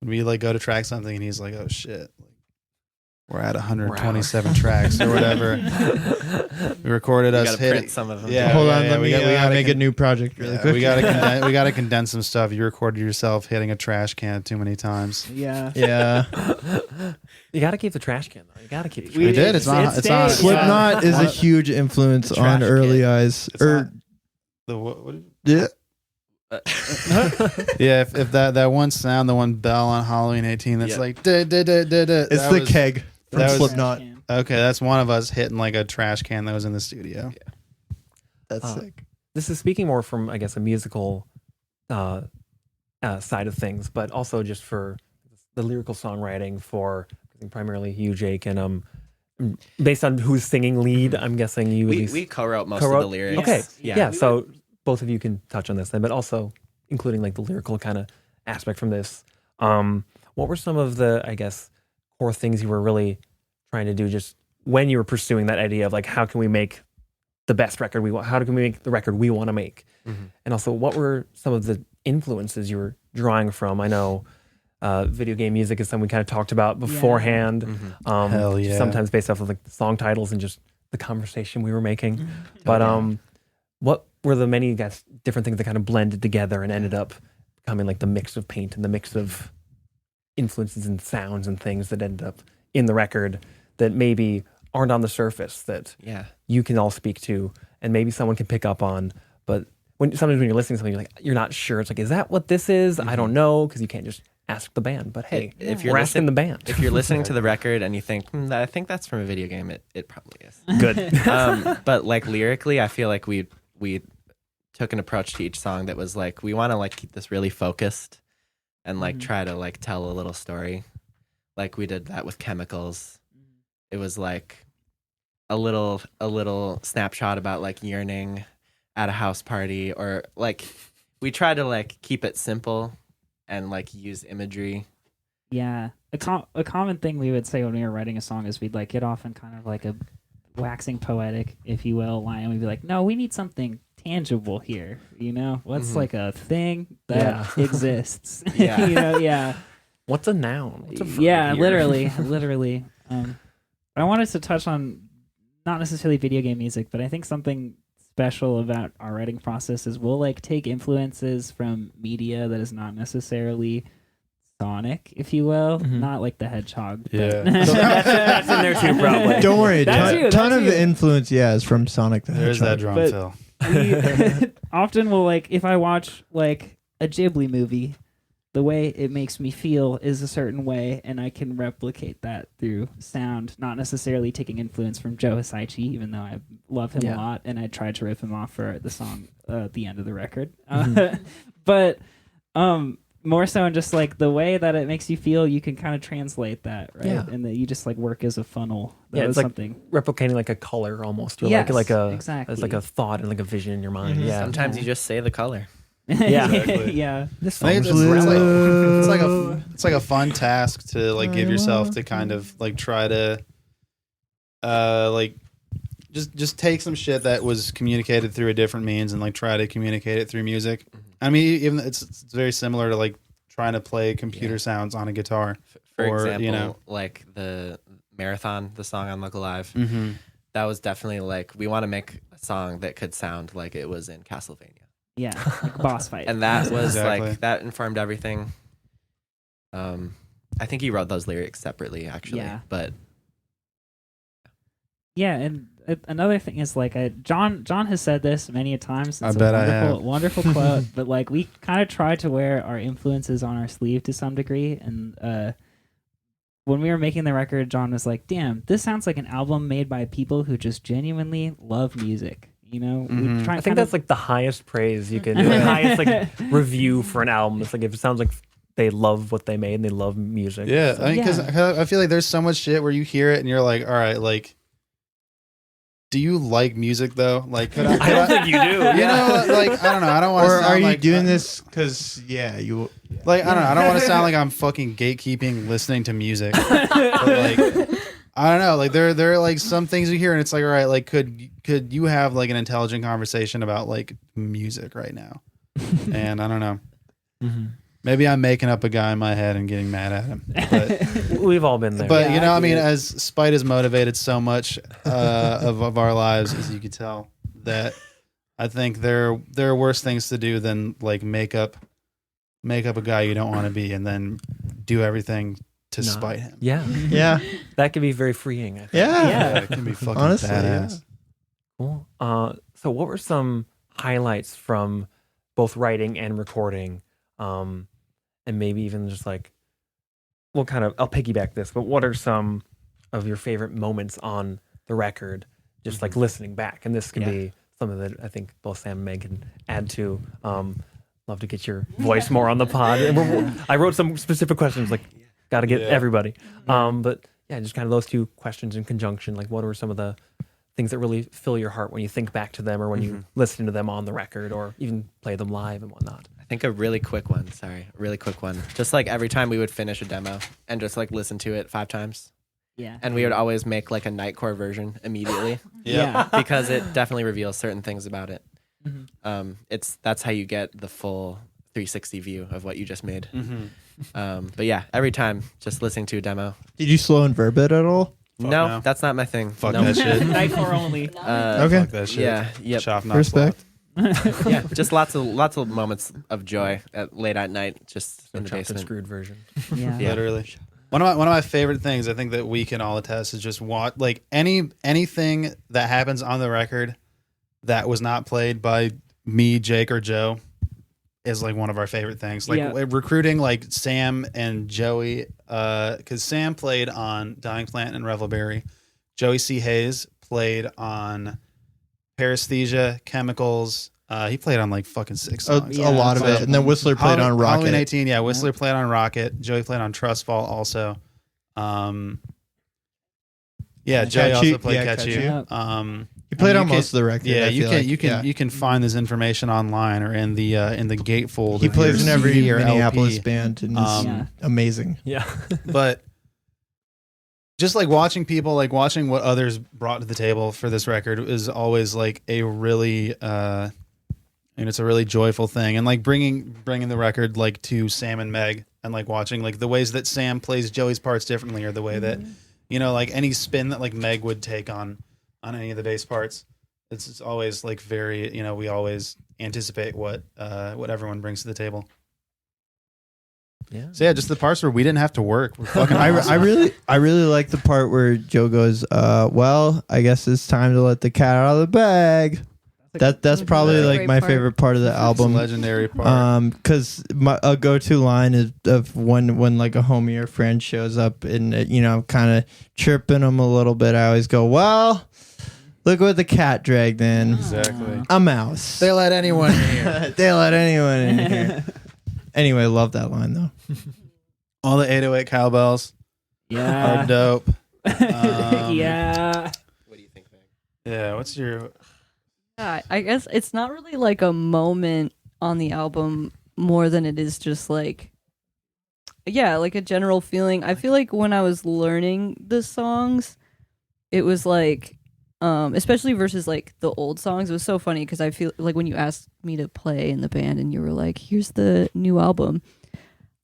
when we like go to track something and he's like, oh shit, we're at 127 tracks or whatever. We recorded You us gotta hitting print some of them. Yeah. Hold on, let me we gotta make a new project really quick. we gotta condense some stuff. You recorded yourself hitting a trash can too many times. Yeah. Yeah. You got to keep the trash can though. You got to keep. The We trash did. can. It's not. It's not. stays. Slipknot is a What- huge influence The trash on Early Eyes. It's not- the what Yeah. yeah, if that one sound, the one bell on Halloween 18, that's Yeah. like da, da, da, da, da. It's the keg from that was- Slipknot. Okay, that's one of us hitting like a trash can that was in the studio. That's Uh, sick. This is speaking more from, I guess, a musical side of things, but also just for the lyrical songwriting for I think primarily Hugh, Jake, and based on who's singing lead, I'm guessing you. at We least co-wrote most of co-wrote- the lyrics. Okay, Yeah. yeah. So both of you can touch on this then, but also including like the lyrical kind of aspect from this. What were some of the, I guess, core things you were really trying to do just when you were pursuing that idea of like how can we make the best record we want? How can we make the record we want to make? Mhm. And also, what were some of the influences you were drawing from? I know video game music is something we kind of talked about beforehand. Mhm. Hell yeah. Sometimes based off of like the song titles and just the conversation we were making. Mm-hmm. But what were the many guys different things that kind of blended together and ended up becoming like the mix of paint and the mix of influences and sounds and things that ended up in the record that maybe aren't on the surface that Yeah. you can all speak to and maybe someone can pick up on, but sometimes when you're listening to something, you're like, you're not sure. It's like, is that what this is? I don't know, because you can't just ask the band. But hey, If you're we're asking the band. If you're listening to the record and you think, I think that's from a video game, it probably is. Good. But like lyrically, I feel like we took an approach to each song that was like, we want to like keep this really focused and like try to like tell a little story. Like we did that with Chemicals. It was like a little snapshot about like yearning at a house party, or like we try to like keep it simple and like use imagery. Yeah. A common thing we would say when we were writing a song is we'd like get off in kind of like a waxing poetic, if you will, line. We'd be like, no, we need something tangible here. What's Mhm. like a thing that exists? Yeah. Yeah. What's a noun? What's a verb Yeah, here? literally. I wanted to touch on not necessarily video game music, but I think something special about our writing process is we'll like take influences from media that is not necessarily Sonic, if you will, Mhm. not like the Hedgehog. but- Yeah. That's in there too, probably. Don't worry, That's you, ton that's of you. the influence, is from Sonic the There's that Hedgehog. drum But- fill. we often will like if I watch like a Ghibli movie, the way it makes me feel is a certain way, and I can replicate that through sound, not necessarily taking influence from Joe Hisaichi, even though I love him Yeah. a lot, and I tried to rip him off for the song at the end of the record. Mhm. But more so in just like the way that it makes you feel, you can kind of translate that, right? Yeah. And that you just like work as a funnel. That Yeah, was it's like something. replicating like a color almost, or Yes, like a exactly. it's like a thought and like a vision in your mind. Mhm. Yeah. Sometimes you just say the color. Yeah. Exactly. Yeah. This I think song's it's like, relevant. it's like a fun task to like give yourself to kind of like try to like just take some shit that was communicated through a different means and like try to communicate it through music. I mean, even it's very similar to like trying to play computer sounds on a guitar. For Or, example, like the Marathon, the song on Look Alive, Mm-hmm. that was definitely like, we want to make a song that could sound like it was in Castlevania. Yeah, like boss fight. And that was Exactly. like, that informed everything. I think he wrote those lyrics separately, actually. Yeah. But Yeah, and another thing is like John has said this many a times. It's bet a I have. wonderful quote. But like we kind of try to wear our influences on our sleeve to some degree. And when we were making the record, John was like, "Damn, this sounds like an album made by people who just genuinely love music." You know, we try. I think that's like the highest praise you can, the highest like review for an album. It's like if it sounds like they love what they made and they love music. Yeah, So- I mean, because I feel like there's so much shit where you hear it and you're like, all right, like, do you like music though? Like, could I don't think you do. You know, like, I don't know. I don't want to Or sound are you like doing this because you? Like, I don't know. I don't want to sound like I'm fucking gatekeeping listening to music. But like, I don't know. Like, there are like some things you hear and it's like, all right, like, could you have like an intelligent conversation about like music right now? And I don't know. Mm-hmm. Maybe I'm making up a guy in my head and getting mad at him. But We've all been there. But Yeah, you know, I I mean, get it. as Spite has motivated so much of our lives, as you could tell, that I think there are worse things to do than like make up a guy you don't want to be, and then do everything to No. spite him. yeah, Yeah, that can be very freeing. I think. yeah. Yeah, it can be fucking Honestly, badass. Cool. So what were some highlights from both writing and recording? And maybe even just like, I'll piggyback this, but what are some of your favorite moments on the record? Just like listening back. And this can be something that I think both Sam and Meg can add to. Love to get your voice more on the pod. And I wrote some specific questions, like, got to get everybody. But yeah, just kind of those two questions in conjunction. Like, what are some of the things that really fill your heart when you think back to them or when you listen to them on the record or even play them live and whatnot? I think a really quick one. Just like every time we would finish a demo and just like listen to it 5 times. Yeah. And we would always make like a Nightcore version immediately Yeah. because it definitely reveals certain things about it. Mhm. That's how you get the full 360 view of what you just made. Mm-hmm. But yeah, every time just listening to a demo. Did you slow and verb it at all? No, no. that's not my thing. Fuck No. that shit. Nightcore only. Okay. Fuck that shit. Yeah. Yep. Schaff not Respect. Yeah. Just lots of moments of joy late at night, just No in the chopped and basement. screwed version. Yeah. Yeah. Literally. One of my favorite things I think that we can all attest is just watch like anything that happens on the record that was not played by me, Jake, or Joe is like one of our favorite things. Like Yeah. recruiting like Sam and Joey, because Sam played on Dying Plant and Revelberry. Joey C. Hayes played on Paresthesia, Chemicals. He played on like fucking 6 songs. Yeah, a lot of that's it. And then Whistler played on Halloween Rocket. 18, yeah. Whistler played on Rocket. Joey played on Trustfall also. Yeah, Joey Catch also You. played Yeah, Catch Catch You. You. You played I on mean, most of the record. Yeah, I you feel can like. you can find this information online or in the gatefold. He of plays in your every CD or Minneapolis LP. band and is Um, amazing. Yeah. But just like watching people, like watching what others brought to the table for this record is always like a really and it's a really joyful thing. And like bringing the record like to Sam and Meg and like watching like the ways that Sam plays Joey's parts differently or the way that like any spin that like Meg would take on any of the bass parts. It's always like very, we always anticipate what everyone brings to the table. Yeah. So yeah, just the parts where we didn't have to work. Were fucking I awesome. really like the part where Joe goes, well, I guess it's time to let the cat out of the bag. That's probably Yeah. like Great my part. favorite part of the It's a album. legendary part. Because a go-to line is of when like a homie or friend shows up and kind of chirping them a little bit. I always go, well, look what the cat dragged in. Exactly. A mouse. They let anyone in here. They let anyone in here. Anyway, love that line though. All the 808 cowbells Yeah. are dope. Yeah. What do you think, Meg? Yeah, what's your... Yeah, I guess it's not really like a moment on the album more than it is just like, yeah, like a general feeling. I feel like when I was learning the songs, it was like, especially versus like the old songs, it was so funny because I feel like when you asked me to play in the band and you were like, here's the new album,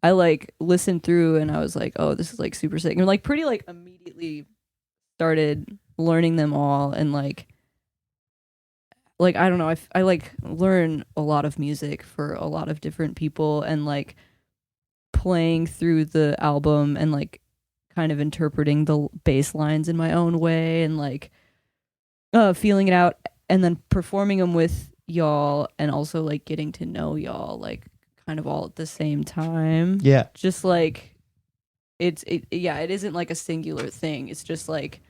I like listened through and I was like, oh, this is like super sick. And like pretty like immediately started learning them all and like I don't know, I like learn a lot of music for a lot of different people and like playing through the album and like kind of interpreting the bass lines in my own way and like feeling it out and then performing them with y'all, and also like getting to know y'all like kind of all at the same time. Yeah. Just like it isn't like a singular thing. It's just like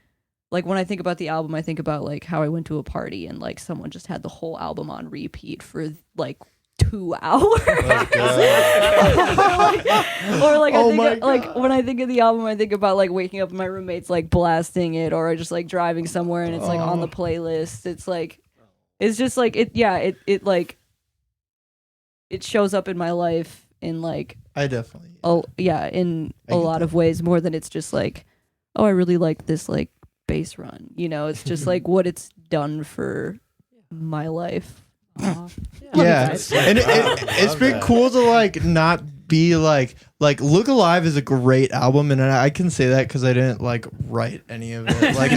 when I think about the album, I think about like how I went to a party and like someone just had the whole album on repeat for like 2 hours. Or like I think like when I think of the album, I think about like waking up and my roommates like blasting it, or just like driving somewhere and it's like on the playlist. It's just like it like it shows up in my life in like I definitely. in a lot of ways, more than it's just like, oh, I really like this like bass run. You know, it's just like what it's done for my life. Yeah, and it's been cool to like not be like Look Alive is a great album, and I can say that because I didn't like write any of it. Like,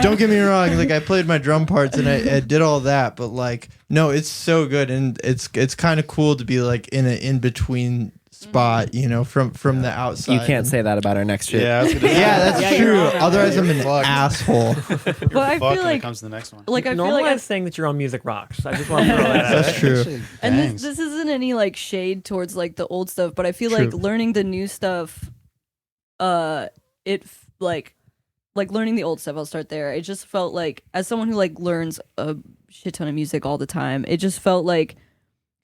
don't get me wrong, like I played my drum parts and I did all that, but like no, it's so good, and it's kind of cool to be like in an in between spot, you know, from the outside. You can't say that about our next shit. Yeah, I was gonna say. Yeah, that's Yeah, true. you're on Otherwise, I'm an Fucked. asshole. But I Fuck feel when it like comes to the next one. I feel Normalize like saying that you're on Music Rocks. I just want to throw that out. That's true. Actually, and bangs. this isn't any like shade towards like the old stuff, but I feel True. like learning the new stuff, like learning the old stuff, I'll start there. It just felt like, as someone who like learns a shit ton of music all the time, it just felt like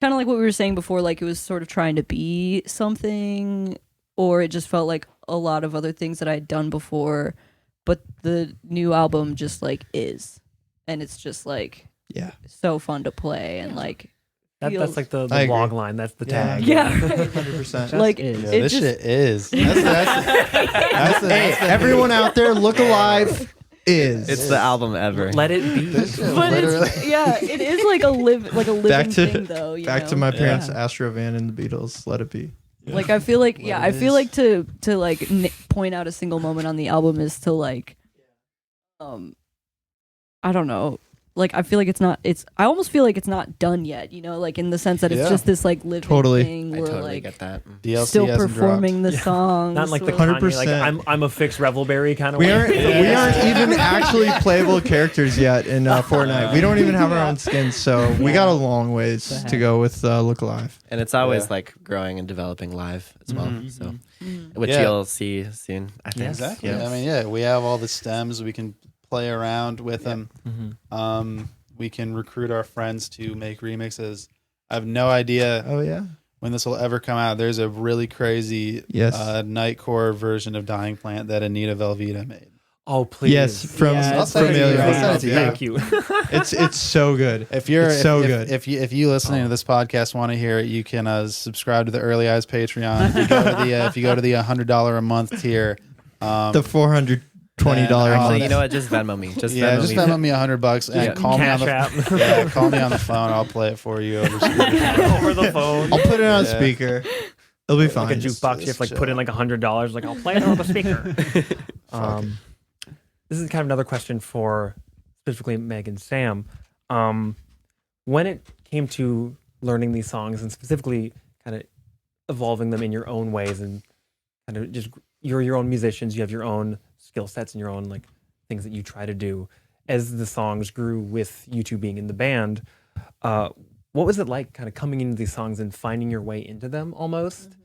kind of like what we were saying before, like it was sort of trying to be something, or it just felt like a lot of other things that I'd done before, but the new album just like is, and it's just like Yeah. so fun to play and like That's feels- like the I agree. log line. That's the tag. Yeah. 100%. Like is. Yeah, it this just, shit is. That's the Hey, everyone out there, Look Alive is. It's the album ever. Let it be. This shit but literally. it's, yeah, it is like a living Back to- thing though. You Back know? to my parents' Astro Van and the Beatles. Let it be. Like I feel like What I it feel is. like to like point out a single moment on the album is to like, I don't know. Like I feel like I almost feel like it's not done yet, you know, like in the sense that it's Yeah. just this like living Totally. thing I where totally like get that. DLC still hasn't performing the songs. Not like the where- Kanye, like 100%. I'm a fixed Revelberry kind of We way. aren't we aren't even actually playable characters yet in Fortnite. We don't even have our own skins, so we got a long ways to go with Look Alive. And it's always Yeah. like growing and developing live as well. Mhm. So, Mm. which Yeah. you'll see soon, I think. Exactly. Yes. I mean, yeah, we have all the stems. We can play around with them. Mhm. We can recruit our friends to make remixes. I have no idea Oh yeah. when this will ever come out. There's a really crazy Yes. Nightcore version of Dying Plant that Anita Velveeta made. Oh please. Yes, from Yeah, I'll send it to you. Familiar. I'll send it to you. Thank you. It's so good. If you're It's so if, good. if you listening to this podcast want to hear it, you can subscribe to the Early Eyes Patreon. If you go to the $100 a month tier, The $420 And, a Actually, month. you know what? Just Venmo me. Just yeah, Venmo just me. Venmo me $100 and Yeah, call me on Cash the App. yeah, call me on the phone. I'll play it for you over speaker. Over the phone. I'll put it on Yeah. speaker. It'll be fine. Like a jukebox, you have to like chill. put in like $100. Like I'll play it on the speaker. This is kind of another question for specifically Meg and Sam. When it came to learning these songs and specifically kind of evolving them in your own ways and kind of just you're your own musicians, you have your own skill sets and your own like things that you try to do. As the songs grew with you two being in the band, what was it like kind of coming into these songs and finding your way into them almost?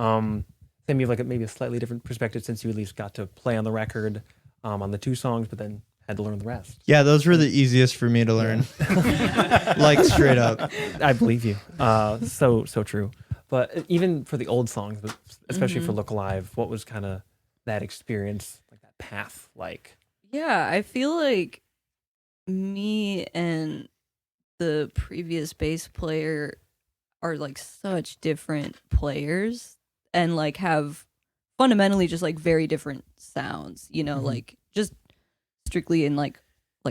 Sam, you have like maybe a slightly different perspective since you at least got to play on the record on the 2 songs, but then had to learn the rest. Yeah, those were the easiest for me to learn. Like straight up. I believe you. So true. But even for the old songs, but especially for Look Alive, what was kind of that experience, like that path like? Yeah, I feel like me and the previous bass player are like such different players and like have fundamentally just like very different sounds, you know, like just strictly in like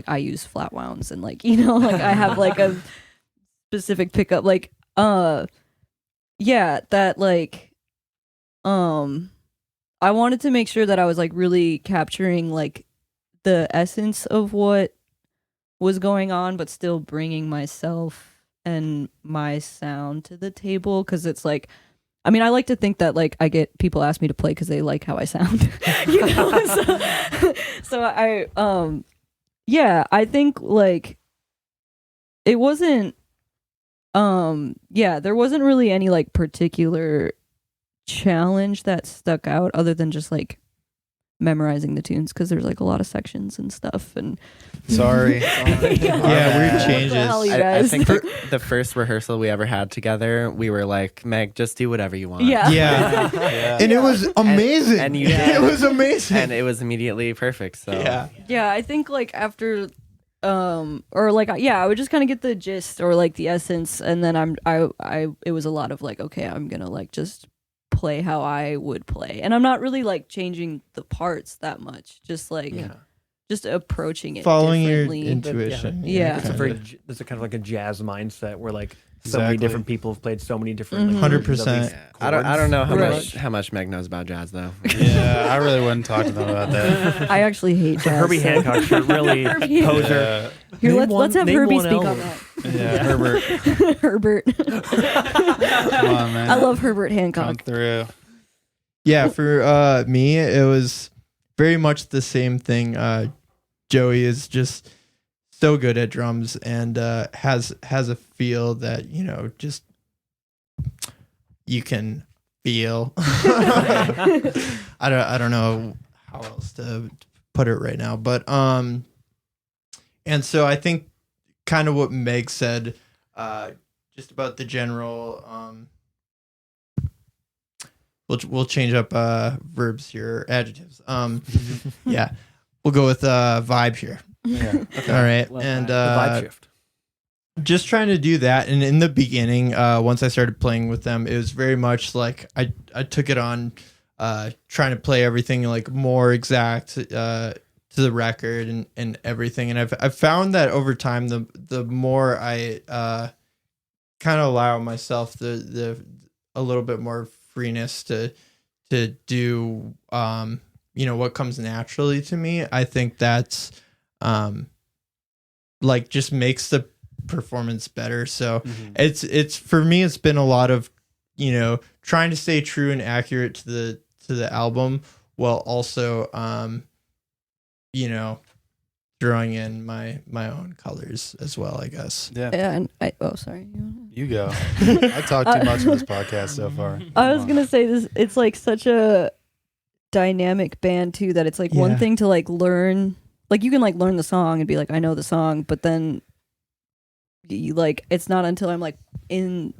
I use flat wounds and like, you know, like I have like a specific pickup, like yeah, that like I wanted to make sure that I was like really capturing like the essence of what was going on, but still bringing myself and my sound to the table. Because it's like, I mean, I like to think that like I get people ask me to play because they like how I sound, you know. So I Yeah, I think like it wasn't there wasn't really any like particular challenge that stuck out other than just like memorizing the tunes because there's like a lot of sections and stuff and Sorry. Yeah, weird What the changes. hell, you I guys? think the first rehearsal we ever had together, we were like, Meg, just do whatever you want. yeah. Yeah. Yeah. And it was amazing. and you it did. was amazing. And it was immediately perfect. So yeah. Yeah, I think like after or like I would just kind of get the gist or like the essence and then it was a lot of like okay, I'm going to like just play how I would play. And I'm not really like changing the parts that much. Just like just approaching it Following your differently. intuition. Yeah. It's a kinda. there's a kind of like a jazz mindset where like so many Exactly. different people have played so many different Mhm. like, versions of 100%. these I don't know how Right. much Meg knows about jazz though. Yeah, I really wouldn't talk to them about that. I actually hate The jazz. Herbie so- Hancock shirt really Herbie. poser. Yeah, Here, Name let's have name Herbie one speak on album. that. yeah, Herbert, Herbert. come on, man. I love Herbert Come Hancock. through. Yeah, for me, it was very much the same thing. Joey is just so good at drums and has a feel that just you can feel. I don't know how else to put it right now, but and so I think kind of what Meg said, just about the general. We'll change up verbs here, adjectives. Yeah, we'll go with vibe here. Yeah. All right, Love and The vibe shift. just trying to do that. And in the beginning, once I started playing with them, it was very much like I took it on, trying to play everything like more exact to the record and everything. And I've found that over time, the more I kind of allow myself the a little bit more freeness to do what comes naturally to me, I think that's like just makes the performance better. So it's for me, it's been a lot of trying to stay true and accurate to the album while also throwing in my own colors as well, I guess. Yeah, Yeah, and sorry. you go. I talked too much on this podcast so far. I was gonna say this. It's like such a dynamic band too that it's like one Yeah. thing to like learn, like you can like learn the song and be like, I know the song, but then you like it's not until I'm like in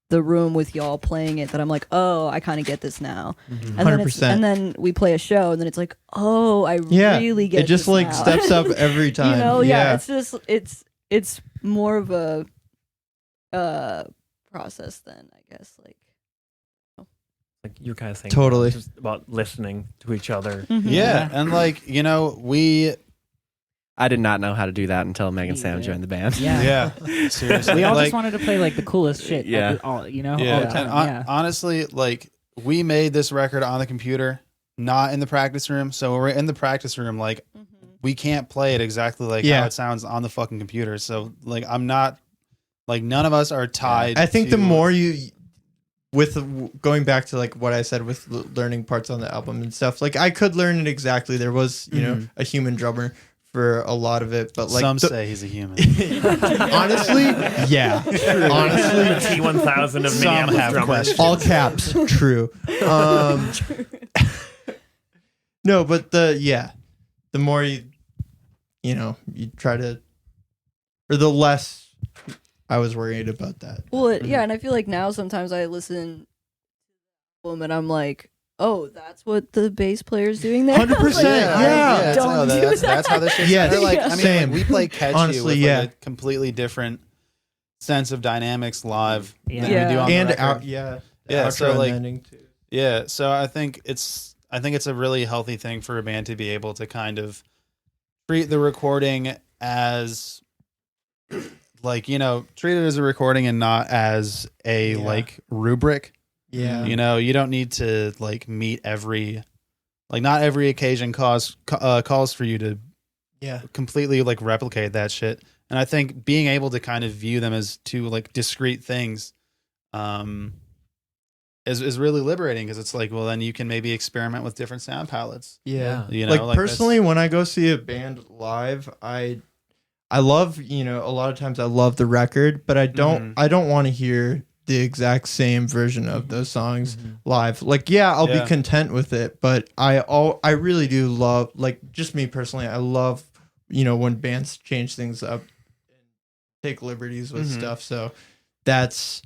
the room with y'all playing it that I'm like, oh, I kind of get this now. And then 100%. and then we play a show and then it's like, oh, I Yeah, really get it just this like now. steps up every time. Yeah, it's just it's more of a process than I guess like Like you're kind of saying Totally. just about listening to each other. Yeah, and like we I did not know how to do that until Meg and Sam Yeah. joined the band. Yeah. seriously We all like, just wanted to play like the coolest shit. Yeah. All the yeah, time. and Yeah. honestly, like we made this record on the computer, not in the practice room. So when we're in the practice room, like we can't play it exactly like Yeah. how it sounds on the fucking computer. So like I'm not like none of us are tied. I think the to- more with going back to like what I said with learning parts on the album and stuff, like I could learn it exactly. There was a human drummer for a lot of it, but like some say he's a human. honestly, yeah, honestly, The T1000 of Some Minneapolis have drummers. questions. all caps, true. No, but the more you try to, or the less I was worried about that. Well, yeah, and I feel like now sometimes I listen to the album and I'm like, oh, that's what the bass player's doing there. 100%, yeah. Don't do that's how this shit. Yes, Like, I mean, same. like, we play catchy Honestly, with yeah. like a completely different sense of dynamics live Yeah. than we do on the And record. out, Yeah, outro so, and like, ending too. Yeah, so I think it's a really healthy thing for a band to be able to kind of treat the recording as like, treat it as a recording and not as a Yeah. like rubric. Yeah. You don't need to like meet not every occasion calls for you to Yeah. completely like replicate that shit. And I think being able to kind of view them as two like discrete things is really liberating because it's like, well, then you can maybe experiment with different sound palettes. Yeah. You know, like that's- personally, when I go see a band live, I love, a lot of times I love the record, but I don't want to hear the exact same version of those songs live. Like, yeah, I'll be content with it, but I really do love, like, just me personally, I love, when bands change things up and take liberties with stuff. So that's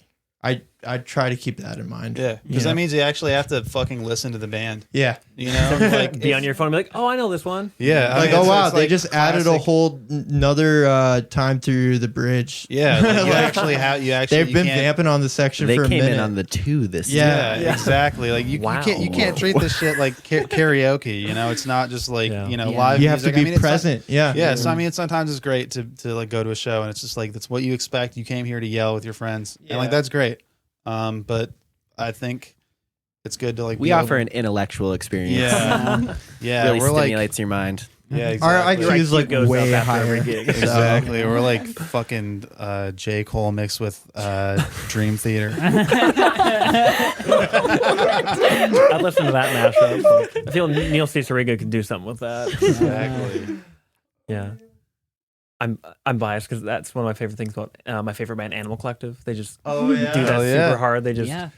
I try to keep that in mind. Yeah, because that means you actually have to fucking listen to the band. Yeah. Like Be on your phone and be like, oh, I know this one. Yeah, I Like, mean, oh it's- wow, it's they like just added a classic- whole another time through the bridge. Yeah, like you actually have you actually They've you been can't- vamping on the section They for a came minute. in on the 2 this Yeah. year. exactly. Like you Wow. can't treat this shit like karaoke. It's not just like Yeah. live. You have to music. I be mean, it's not- present. Yeah. So I mean, sometimes it's great to like go to a show and it's just like that's what you expect. You came here to yell with your friends, and like Yeah. that's great. But I think it's good to like We be offer open. an intellectual experience. Yeah, yeah. Really we're like stimulates your mind. yeah, Our exactly. IQ is like goes way up after every higher. gig. So- Exactly. We're like fucking J. Cole mixed with Dream Theater. I'd listen to that mashup. I feel Neil Cicerega could do something with that. Exactly. Yeah. I'm biased because that's one of my favorite things about my favorite band, Animal Collective. They just Oh yeah. do that Oh, yeah. super hard. They just Yeah.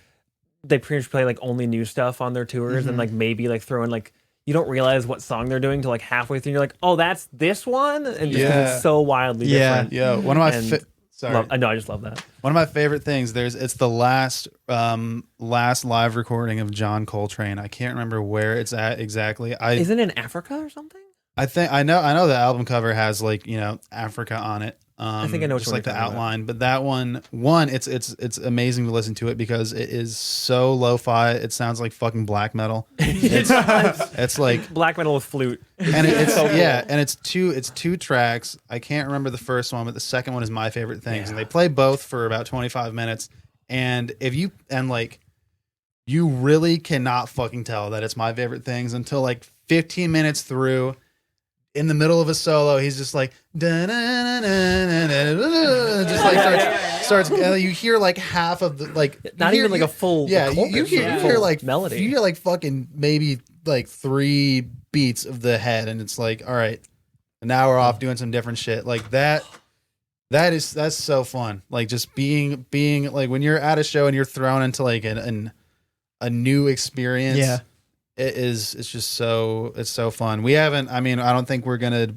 they pretty much play like only new stuff on their tours and like maybe like throw in like you don't realize what song they're doing till like halfway through. And you're like, oh, that's this one, and just 'cause Yeah. it's so wildly Yeah. different. Yeah. One of my And sorry. I know, I just love that. One of my favorite things. It's the last live recording of John Coltrane. I can't remember where it's at exactly. Isn't it in Africa or something? I think I know the album cover has like Africa on it. I think I know which just one like the you're talking about. outline, but that one it's amazing to listen to it because it is so lo-fi. It sounds like fucking black metal. It's like Black metal with flute. and it's and it's two tracks. I can't remember the first one, but the second one is my favorite things, and they play both for about 25 minutes. And you really cannot fucking tell that it's my favorite things until like 15 minutes through. In the middle of a solo, he's just like, just like starts. You hear like half of the like, Not you hear- even like a full yeah. chorus, You hear full like melody. You hear like fucking maybe like 3 beats of the head, and it's like, all right, now we're off doing some different shit like that. That's so fun. Like just being like when you're at a show and you're thrown into like a new experience. Yeah. It's just it's so fun. We haven't. I mean, I don't think we're gonna.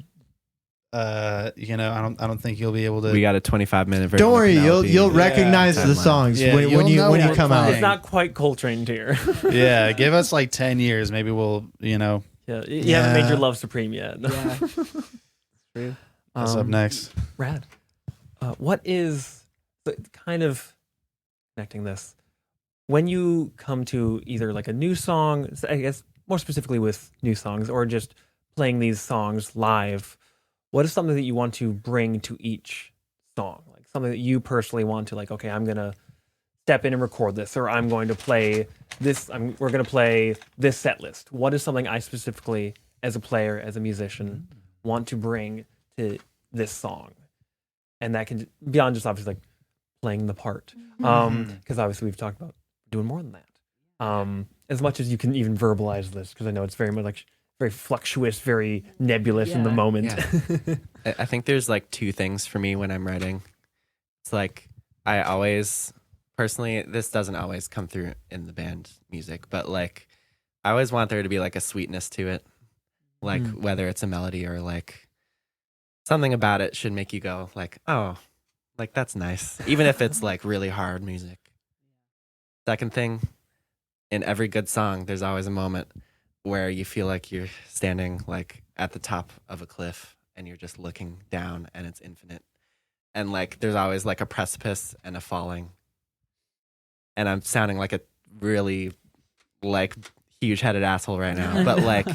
I don't think you'll be able to. We got a 25-minute version. Don't worry, of Penelope. you'll recognize the Timeline. songs Yeah, when you'll you know when you what come we're out. playing. It's not quite Coltrane tier. Yeah, give us like 10 years. Maybe we'll. Yeah, you haven't made Yeah. your love supreme yet. Yeah. What's up next? Rad. What is the kind of connecting this? When you come to either like a new song, I guess more specifically with new songs, or just playing these songs live, what is something that you want to bring to each song? Like something that you personally want to like, okay, I'm going to step in and record this, or I'm going to play this, we're going to play this set list. What is something I specifically, as a player, as a musician, want to bring to this song? And that can, beyond just obviously like playing the part. Because obviously we've talked about doing more than that. As much as you can even verbalize this, because I know it's very much like very fluctuous, very nebulous in the Yeah. moment. I think there's like 2 things for me when I'm writing. It's like I always, personally, this doesn't always come through in the band music, but like I always want there to be like a sweetness to it. Like whether it's a melody or like something about it should make you go like, oh, like that's nice. Even if it's like really hard music. Second thing, in every good song, there's always a moment where you feel like you're standing like at the top of a cliff and you're just looking down and it's infinite. And like there's always like a precipice and a falling. And I'm sounding like a really like huge-headed asshole right now, but like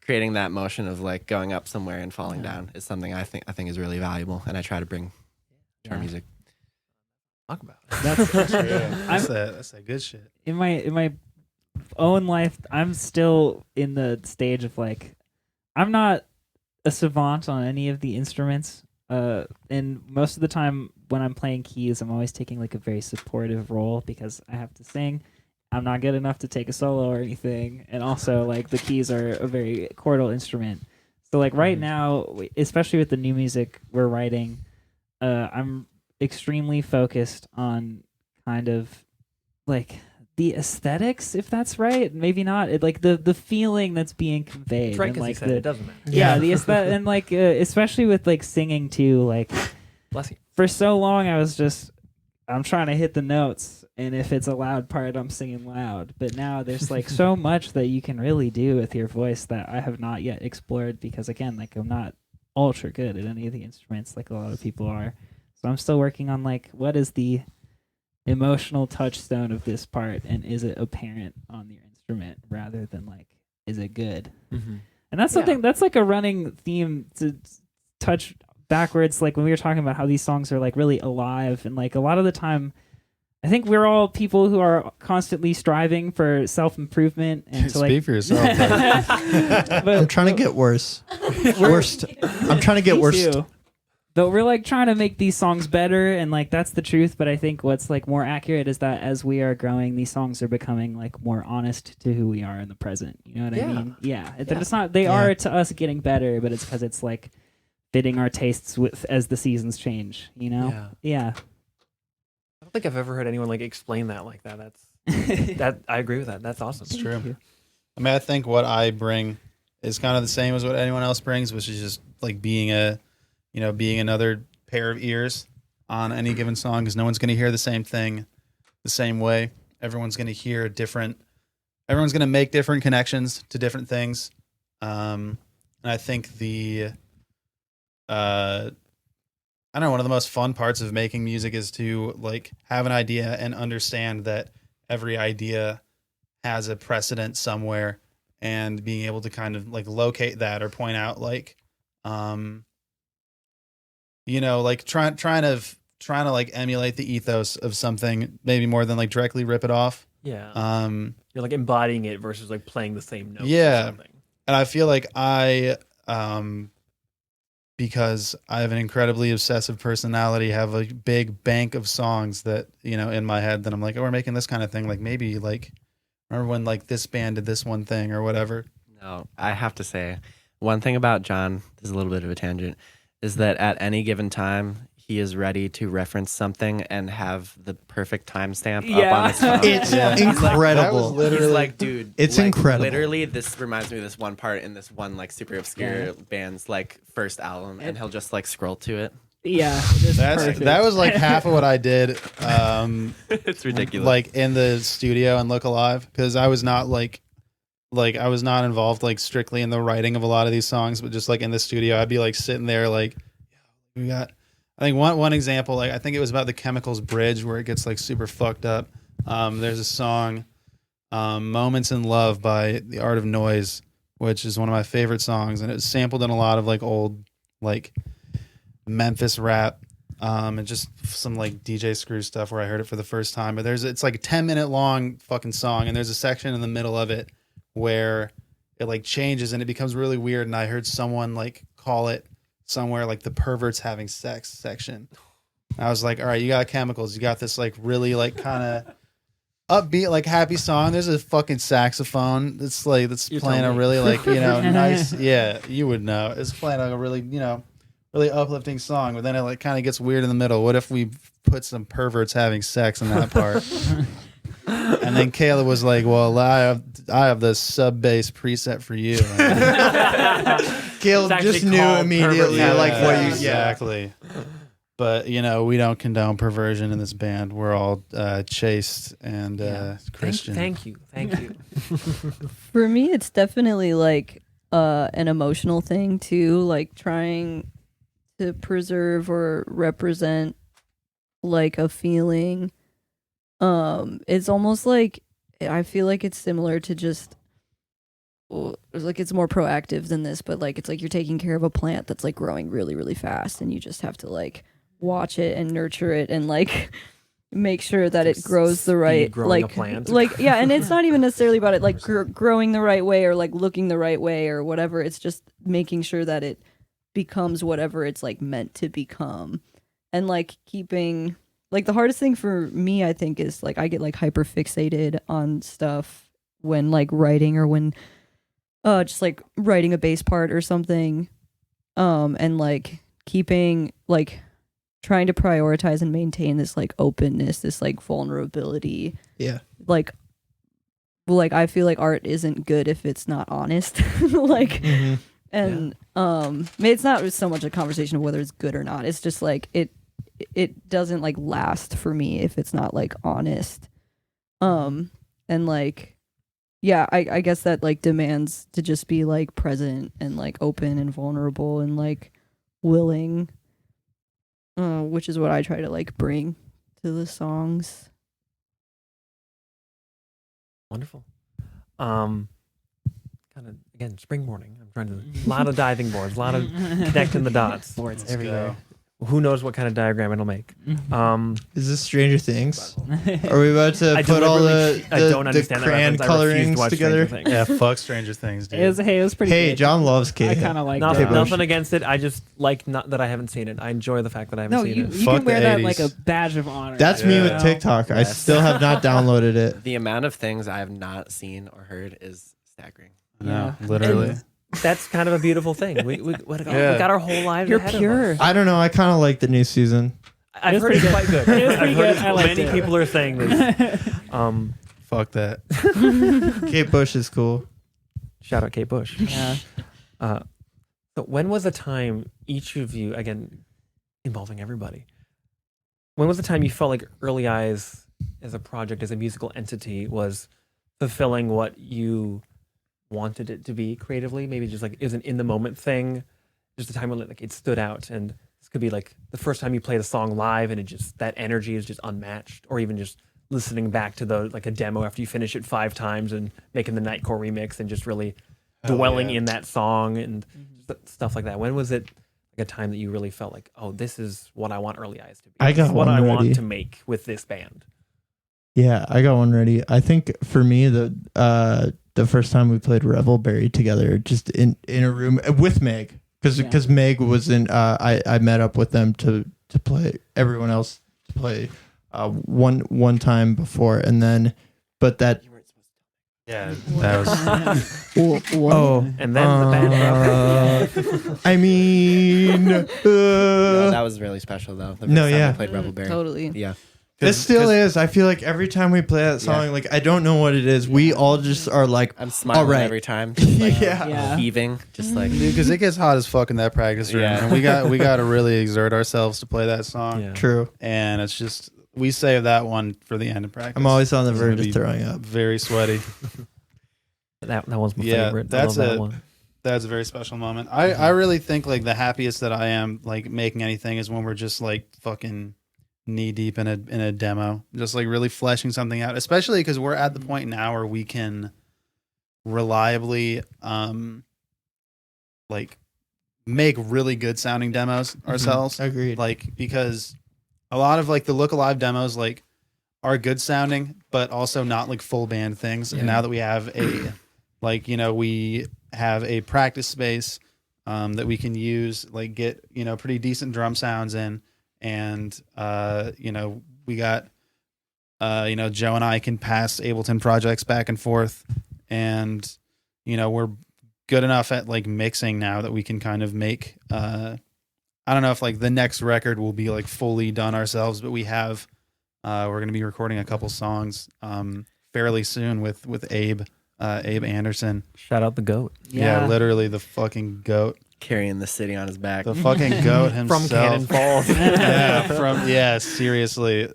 creating that motion of like going up somewhere and falling down is something I think is really valuable, and I try to bring to our music. Talk about it. That's That's that good shit. in my own life. I'm still in the stage of like, I'm not a savant on any of the instruments, and most of the time when I'm playing keys, I'm always taking like a very supportive role because I have to sing. I'm not good enough to take a solo or anything, and also like the keys are a very chordal instrument. So like right now, especially with the new music we're writing, I'm extremely focused on kind of like the aesthetics, if that's right. Maybe not. Like the feeling that's being conveyed. It's right and, because like you said it doesn't matter. yeah, the aesthetic, and like especially with like singing too. Like Bless you. for so long, I'm trying to hit the notes, and if it's a loud part, I'm singing loud. But now there's like so much that you can really do with your voice that I have not yet explored because again, like I'm not ultra good at any of the instruments like a lot of people are. So I'm still working on like what is the emotional touchstone of this part, and is it apparent on your instrument rather than like is it good? Mm-hmm. And that's something that's like a running theme to touch backwards, like when we were talking about how these songs are like really alive, and like a lot of the time I think we're all people who are constantly striving for self-improvement and to Speak like for yourself. but I'm trying to get worse. Worst. I'm trying to get me worse. too. But we're like trying to make these songs better, and like that's the truth. But I think what's like more accurate is that as we are growing, these songs are becoming like more honest to who we are in the present. You know what I mean? Yeah. It's not. They are to us getting better, but it's because it's like fitting our tastes with as the seasons change. You know? Yeah. I don't think I've ever heard anyone like explain that like that. That's that. I agree with that. That's awesome. It's true. I mean, I think what I bring is kind of the same as what anyone else brings, which is just like being another pair of ears on any given song, because no one's going to hear the same thing the same way. Everyone's going to hear everyone's going to make different connections to different things. And I think I don't know, one of the most fun parts of making music is to like have an idea and understand that every idea has a precedent somewhere, and being able to kind of like locate that or point out like, like trying to like emulate the ethos of something, maybe more than like directly rip it off. Yeah. You're like embodying it versus like playing the same notes. Yeah. Or something. And I feel like because I have an incredibly obsessive personality, have a big bank of songs that, in my head that I'm like, oh, we're making this kind of thing. Like maybe like, remember when like this band did this one thing or whatever. No, I have to say, one thing about John, this is a little bit of a tangent, is that at any given time, he is ready to reference something and have the perfect timestamp up on his phone. It's That was incredible. literally He's like, dude, It's like, incredible. Literally, this reminds me of this one part in this one like super obscure band's like first album, and he'll just like scroll to it. Yeah. It's perfect. That was like half of what I did. It's ridiculous. Like in the studio and Look Alive, because I was not I was not involved like strictly in the writing of a lot of these songs, but just like in the studio, I'd be like sitting there like, we got. I think one example, like I think it was about the Chemicals Bridge where it gets like super fucked up. There's a song, "Moments in Love" by The Art of Noise, which is one of my favorite songs, and it was sampled in a lot of like old like Memphis rap, and just some like DJ Screw stuff where I heard it for the first time. But it's like a 10-minute long fucking song, and there's a section in the middle of it where it like changes and it becomes really weird. And I heard someone like call it somewhere like the perverts having sex section. I was like, all right, you got Chemicals, you got this like really like kind of upbeat like happy song. There's a fucking saxophone that's playing a really like nice, yeah, you would know, it's playing like a really really uplifting song, but then it like kind of gets weird in the middle. What if we put some perverts having sex in that part? And then Kayla was like, well, I have the sub bass preset for you. Caleb just knew immediately like what you exactly. But we don't condone perversion in this band. We're all chaste and Christian. Thank you. For me, it's definitely like an emotional thing too, like trying to preserve or represent like a feeling. It's almost like I feel like it's similar to just like it's more proactive than this, but like it's like you're taking care of a plant that's like growing really, really fast, and you just have to like watch it and nurture it and like make sure that it grows the right growing a plant. like yeah, and it's not even necessarily about it like growing the right way or like looking the right way or whatever. It's just making sure that it becomes whatever it's like meant to become. and like keeping like the hardest thing for me I think is like I get like hyper fixated on stuff when like writing or when just like writing a bass part or something, and like keeping like trying to prioritize and maintain this like openness, this like vulnerability. Yeah. Like I feel like art isn't good if it's not honest. Like Mm-hmm. and it's not so much a conversation of whether it's good or not. It's just like it doesn't like last for me if it's not like honest. And like yeah, I guess that like demands to just be like present and like open and vulnerable and like willing, which is what I try to like bring to the songs. Wonderful. Kind of again, spring morning. I'm trying to a lot of diving boards, a lot of connecting the dots. Boards Let's everywhere. go. Who knows what kind of diagram it'll make? Is this Stranger Things? Are we about to I put all deliberately- I don't the understand that crayon reference. I refuse to colorings watch together? Stranger Things. Yeah, fuck Stranger Things, dude. It was pretty Hey, good. John loves I Kate. kind of like Nothing, Bush. nothing against it. I just like not that I haven't seen it. I enjoy the fact that I haven't No, seen you it. Fuck can wear the that 80s. like a badge of honor. That's me with Yeah. TikTok. I Yes. still have not downloaded it. The amount of things I have not seen or heard is staggering. No, Yeah. literally. That's kind of a beautiful thing. We Yeah. got our whole lives You're ahead pure. of us. I don't know. I kind of like the new season. I've was heard it's pretty quite good. It was I've pretty heard good. I liked many it. people are saying this. Fuck that. Kate Bush is cool. Shout out Kate Bush. Yeah. So when was the time each of you, again, involving everybody, when was the time you felt like Early Eyes as a project, as a musical entity, was fulfilling what you wanted it to be creatively? Maybe just like it was an in the moment thing, just a time when like it stood out. And this could be like the first time you played a song live and it just, that energy is just unmatched, or even just listening back to the like a demo after you finish it 5 times and making the Nightcore remix and just really Hell dwelling yeah. in that song and stuff like that. When was it like a time that you really felt like, oh, this is what I want Early Eyes to be? I This is got what one I ready. want to make with this band. Yeah, I got one ready. I think for me, the first time we played Revelberry together, just in a room with Meg, because Meg was in. I met up with them to play. Everyone else to play one time before, and then, but that. Yeah, that was. Oh, And then the band I mean, No, that was really special though. The first No, time yeah. I played Revelberry. Totally. Yeah. it still is. I feel like every time we play that song, Yeah. like I don't know what it is. We all just are like, I'm smiling All right. every time. Just like yeah. Yeah. heaving. Just like Dude, because it gets hot as fuck in that practice room, Yeah. and we got to really exert ourselves to play that song. Yeah. True. And it's just we save that one for the end of practice. I'm always on the It's gonna verge be of throwing up. very sweaty. That one's my Yeah, favorite. that's I love that a- one. That's a very special moment. I really think like the happiest that I am like making anything is when we're just like fucking knee deep in a demo, just like really fleshing something out. Especially because we're at the point now where we can reliably like make really good sounding demos ourselves. Agreed. Like because a lot of like the Look Alive demos like are good sounding, but also not like full band things. And now that we have a like we have a practice space that we can use, like get pretty decent drum sounds in, and we got Joe and I can pass Ableton projects back and forth, and we're good enough at like mixing now that we can kind of make I don't know if like the next record will be like fully done ourselves, but we have we're going to be recording a couple songs fairly soon with Abe Anderson. Shout out the goat Yeah, literally the fucking goat. carrying the city on his back. The fucking goat from himself. Cannon Falls. Seriously.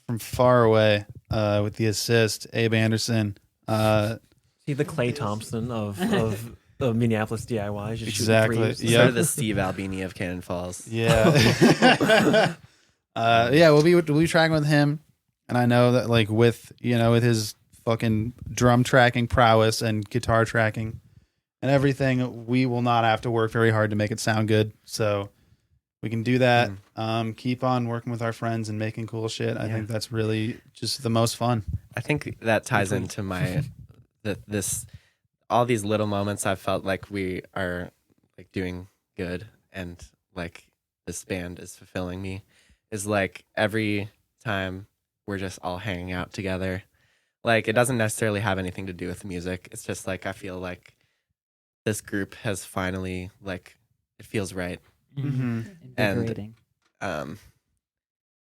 From far away with the assist, Abe Anderson. See the Clay Thompson of Minneapolis DIY. Just shooting Exactly. threes. Yeah. Sort of the Steve Albini of Cannon Falls. Yeah. We'll be tracking with him, and I know that like with his fucking drum tracking prowess and guitar tracking and everything, we will not have to work very hard to make it sound good. So we can do that. Keep on working with our friends and making cool shit. I think that's really just the most fun. I think that ties into my all these little moments I've felt like we are like doing good and like this band is fulfilling me is like every time we're just all hanging out together. Like, it doesn't necessarily have anything to do with music. It's just like I feel like this group has finally, like, it feels right. Mm-hmm. Invigorating.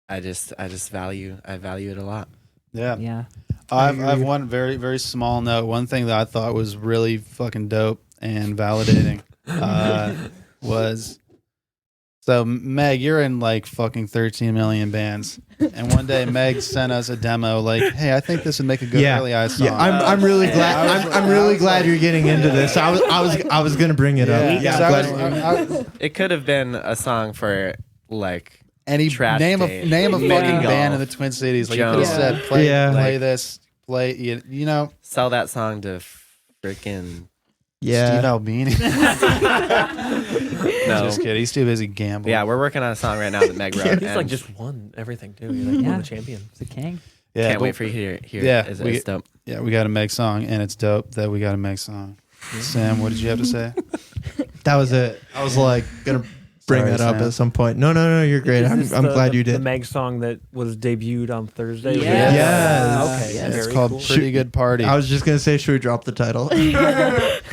I just value it a lot. Yeah. Yeah. I've one very, very small note. One thing that I thought was really fucking dope and validating was, so Meg, you're in like fucking 13 million bands, and one day Meg sent us a demo like, hey, I think this would make a good Early Eyes song. Yeah, I'm really glad. I'm really glad you're getting into this. I was gonna bring it up. Yeah, I'm so glad- It could have been a song for like any Trash name a Dave, fucking Mini band Golf, in the Twin Cities. Like you could have Jones. said, play Yeah. this, play you know, sell that song to freaking yeah. Steve Albini. no. Just kidding. He's too busy gambling. Yeah, we're working on a song right now that Meg wrote. He's and like just won everything too. He's like Yeah. the champion. It's a king. yeah. can't but- wait for you to hear Yeah, it. we- It's dope. Yeah, we got a Meg song, and it's dope that we got a Meg song. Sam, what did you have to say? That was it. I was like gonna bring Sorry, that up Sam. at some point. No, you're great. Is I'm this glad you The did. Meg song that was debuted on Thursday. Was it- Yes. Yes. Okay. Yes. It's very called cool. Pretty Good Party. I was just gonna say, should we drop the title?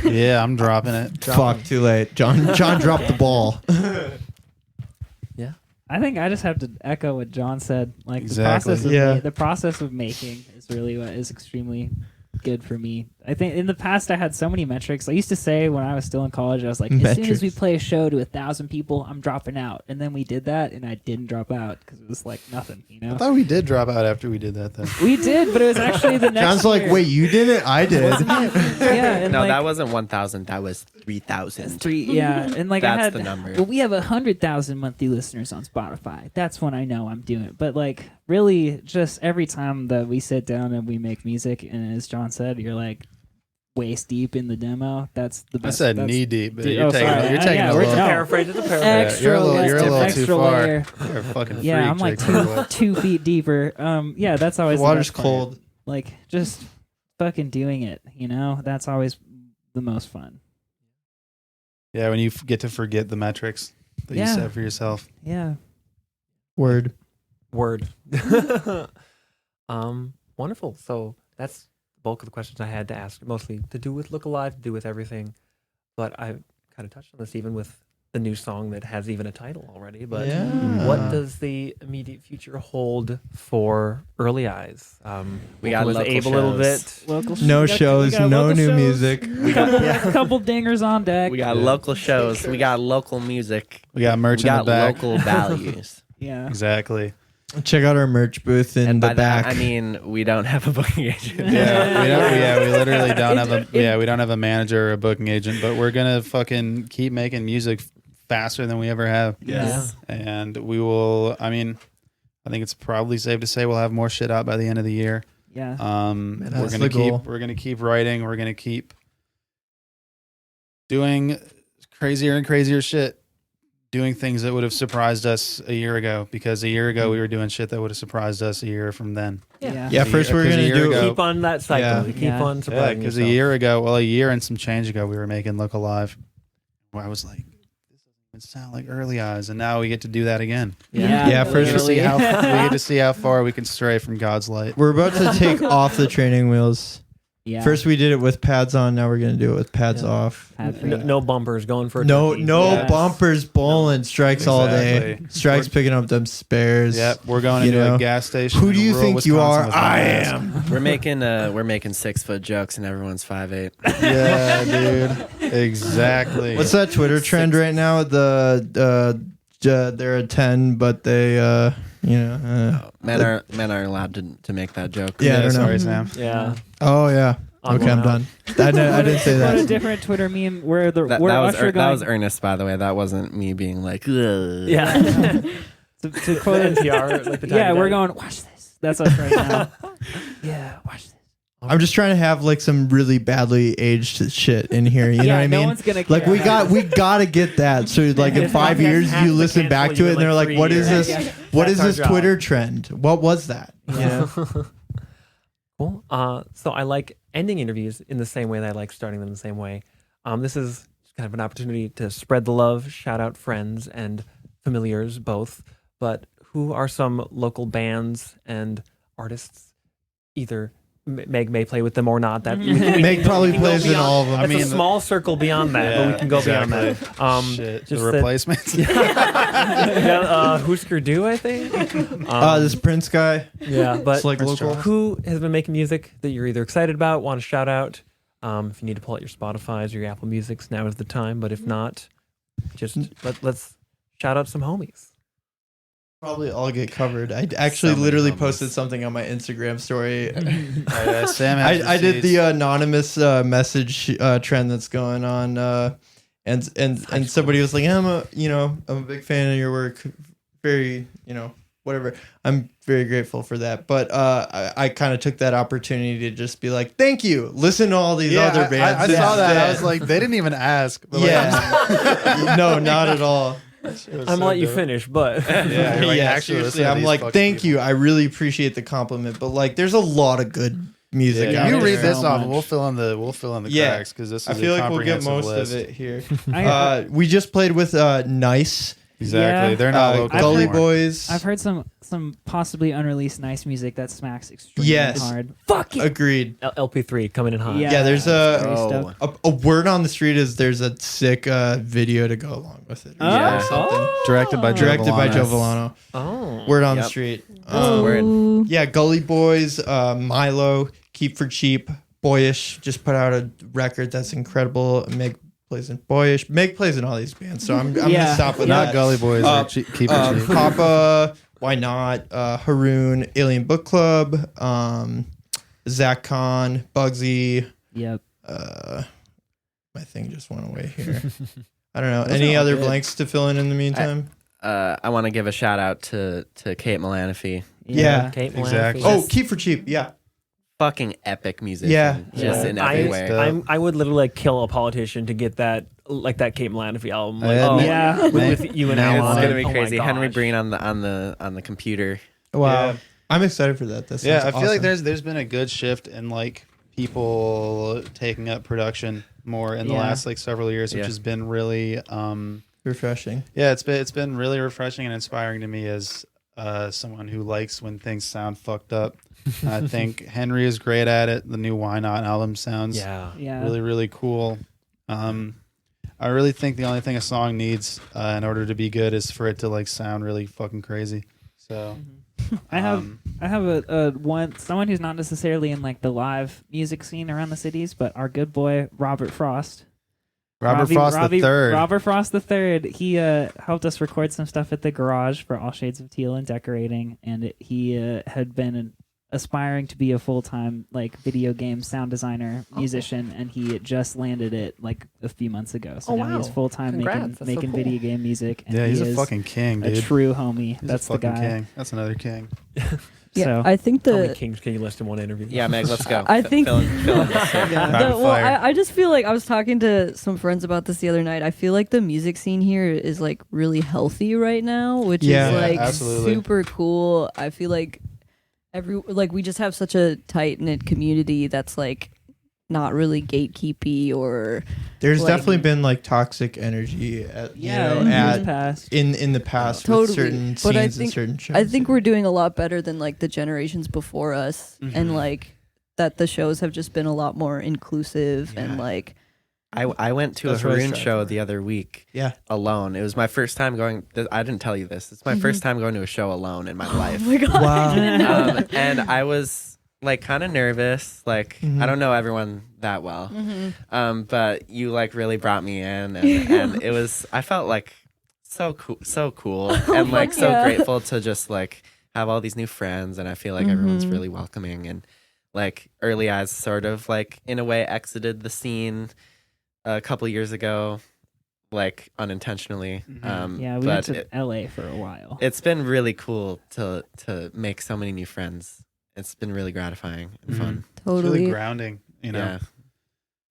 Yeah, I'm dropping it. Fuck, too late. John dropped the ball. I think I just have to echo what John said. Like Exactly. the process of making is really what is extremely good for me. I think in the past I had so many metrics. I used to say when I was still in college, I was like, as soon as we Metrics. play a show to 1,000 people, I'm dropping out. And then we did that, and I didn't drop out because it was like nothing, you I know. thought we did drop out after we did that, though. We did, but it was actually the next. John's like, year. wait, you did it? I did. Yeah, and No, like, that wasn't 1,000. That was 3,000. Yeah, and like I That's had the number. Well, we have 100,000 monthly listeners on Spotify. That's when I know I'm doing it. But like, really, just every time that we sit down and we make music, and as John said, you're like waist deep in the demo. That's the I best. said that's knee deep, but Dude, you're oh, taking sorry. you're taking Yeah, a we're little. no. Paraphrase. It's a paraphrase. extra. you're a little too extra far. layer. You're a fucking Yeah, freak, I'm like Jake Boy. 2 feet deeper. Yeah, that's always The the water's best part. cold. Like just fucking doing it. You know, that's always the most fun. Yeah, when you get to forget the metrics that you Yeah. set for yourself. Yeah. Word. Word. Wonderful. So that's the bulk of the questions I had to ask, mostly to do with Look Alive, to do with everything. But I kind of touched on this even with the new song that has even a title already. But Yeah. what does the immediate future hold for Early Eyes? We got was local able a little shows. bit. Local No we got shows, no local new shows. music. Couple dingers on deck. We got local shows. We got local music. We got merch We in got the back. local values. Yeah. Exactly. Check out our merch booth in And the by back. that, I mean, we don't have a booking agent. Yeah, we don't. Yeah, we literally don't have a. It- Yeah, we don't have a manager or a booking agent, but we're gonna fucking keep making music faster than we ever have. Yes. And we will. I mean, I think it's probably safe to say we'll have more shit out by the end of the year. Yeah. We're That's gonna the goal. We're gonna keep writing. We're gonna keep doing crazier and crazier shit. Doing things that would have surprised us a year ago, because a year ago we were doing shit that would have surprised us a year from then. Yeah. yeah, first we're Because a gonna year do. ago- Keep on that cycle. Yeah. You keep Yeah. on Yeah, surprising because a yourself. year ago, well, a year and some change ago, we were making Look Alive. Where I was like, this doesn't even sound like Early Eyes, and now we get to do that again. Yeah, We first get to see literally. how we get to see how far we can stray from God's light. We're about to take off the training wheels. Yeah. First we did it with pads on. Now we're gonna do it with pads Yeah. off. Pad free. No bumpers going for a No, turkey. no Yes. bumpers, bowling, strikes all day. Exactly. Strikes picking up them spares. Yep, we're going You into know, a gas station. Who in do you rural think you are? Wisconsin with I my ass. am. We're making 6-foot jokes and everyone's 5'8". Yeah, dude. Exactly. What's that Twitter trend right now? They're a 10, but they Men are allowed to make that joke. Yeah, I don't know. sorry, Sam. Yeah. Oh yeah. On Okay, I'm one done. I didn't say What a that. different Twitter meme where That where was Usher going. that was Ernest, by the way. That wasn't me being like, ugh. Yeah. to quote NPR, like the yeah, Tiny we're Daddy. going. Watch this. That's us right now. Yeah, watch this. I'm just trying to have like some really badly aged shit in here. You know yeah, what I no mean? one's gonna care. Like we gotta get that. So like in This 5 podcast years has you to listen back cancel to you it and in, they're like, like, 3 what is years. this? Yeah. What is That's our this job. Twitter trend? What was that? You know? Cool. So I like ending interviews in the same way that I like starting them the same way. This is kind of an opportunity to spread the love, shout out friends and familiars both. But who are some local bands and artists? Either Meg may play with them or not. That Meg probably can go plays in beyond- all of them. That's I mean, a small circle beyond that, but we can go beyond that. Shit, just the that- replacements. Husker Du, I think. This Prince guy. Yeah, but It's like local. who has been making music that you're either excited about, want to shout out? If you need to pull out your Spotify's or your Apple Music's, now is the time. But if not, just let's shout out some homies. Probably all get covered. I actually So many literally homies. posted something on my Instagram story. Sam has I did the receipts. anonymous message trend that's going on, and somebody was like, I'm a big fan of your work, very whatever. I'm very grateful for that, but I kind of took that opportunity to just be like, thank you. Listen to all these other bands. I saw that. I instead. was like, they didn't even ask. But yeah, no, not at all. I'm gonna let you finish, but Yeah, you're like, Yeah, actually, listen seriously, to I'm these like, fucking thank people. you. I really appreciate the compliment, but like, there's a lot of good music. Yeah, out you there. read this So off. much. We'll fill in the Yeah. cracks because this is I feel a like we'll get comprehensive most list. of it here. I, We just played with Nice, Exactly. Yeah. They're not local Gully anymore. Boys. I've heard some possibly unreleased nice music that smacks extremely Yes. hard. fuck you. Agreed. LP3 coming in hot. Yeah, there's very Oh. stoked. a word on the street is there's a sick video to go along with it. or Oh. something. Directed by Directed by Joe Villano. Villano. Oh. Word on the Yep. street. Oh, word. Yeah, Gully Boys, Milo, Keep for Cheap, Boyish just put out a record that's incredible. Meg plays in Boyish. Meg plays in all these bands, so I'm Yeah. gonna stop with Not that. Gully Boys. Keep it cheap. Papa, why not? Haroon, Alien Book Club, Zach Khan, Bugsy. Yep. My thing just went away here. I don't know. Those Any are all other good. blanks to fill in the meantime? I want to give a shout out to Kate Melaniphy. Yeah. Kate Exactly. Melaniphy. Oh, Keep for Cheap. Yeah. Fucking epic musician. Yeah. Just in every way. I would literally like kill a politician to get that Kate Melaniphy album. Like, Yeah, Yeah. with you and Man, Al it's on It's it. gonna be Oh my crazy. Henry gosh. Breen on the computer. Wow. Yeah. I'm excited for that. That Yeah, I sounds feel like awesome. there's been a good shift in like people taking up production more in the Yeah. last like several years, which Yeah. has been really refreshing. yeah, it's been really refreshing and inspiring to me as someone who likes when things sound fucked up. And I think Henry is great at it. The new Why Not album sounds Yeah. Yeah. really, really cool. I really think the only thing a song needs in order to be good is for it to like sound really fucking crazy. So I have someone who's not necessarily in like the live music scene around the cities, but our good boy Robert Frost. Robert Frost the third. Robert Frost the third. He helped us record some stuff at the garage for All Shades of Teal and decorating, and he had been aspiring to be a full-time like video game sound designer musician, and he just landed it like a few months ago. So Oh, now wow. he's full-time Congrats. making That's so making cool. video game music. And Yeah, he's he a is fucking king, a dude. true homie. He's That's a the fucking guy. king. That's another king. Yeah, So I think How many the kings can you list in one interview? Yeah, Meg, let's go. I think- fill in this. Rapid well, fire. I just feel like I was talking to some friends about this the other night. I feel like the music scene here is like really healthy right now, which Yeah. is Yeah, like absolutely. super cool. I feel like we just have such a tight knit community that's like not really gatekeepy or There's like- definitely been like toxic energy at yeah, you in know, years at past. in the past Totally. with certain But I scenes and think- certain shows. I think we're doing a lot better than like the generations before us and like that the shows have just been a lot more inclusive and Yeah. like I went to That's a what I Haroon strive show for. the other week Yeah. alone. It was my first time going. I didn't tell you this. It's my first time going to a show alone in my life. oh my god, Wow. I didn't know. And I was like kind of nervous. Like Mhm. I don't know everyone that well, Mhm. but you like really brought me in, and it was. I felt like so cool, and like so Yeah. grateful to just like have all these new friends, and I feel like everyone's Mhm. really welcoming, and like Early Eyes sort of like in a way exited the scene a couple years ago, like unintentionally. Mhm. Yeah, we went but to LA for a while. it's been really cool to make so many new friends. It's been really gratifying and fun. It's really Totally. grounding, you know.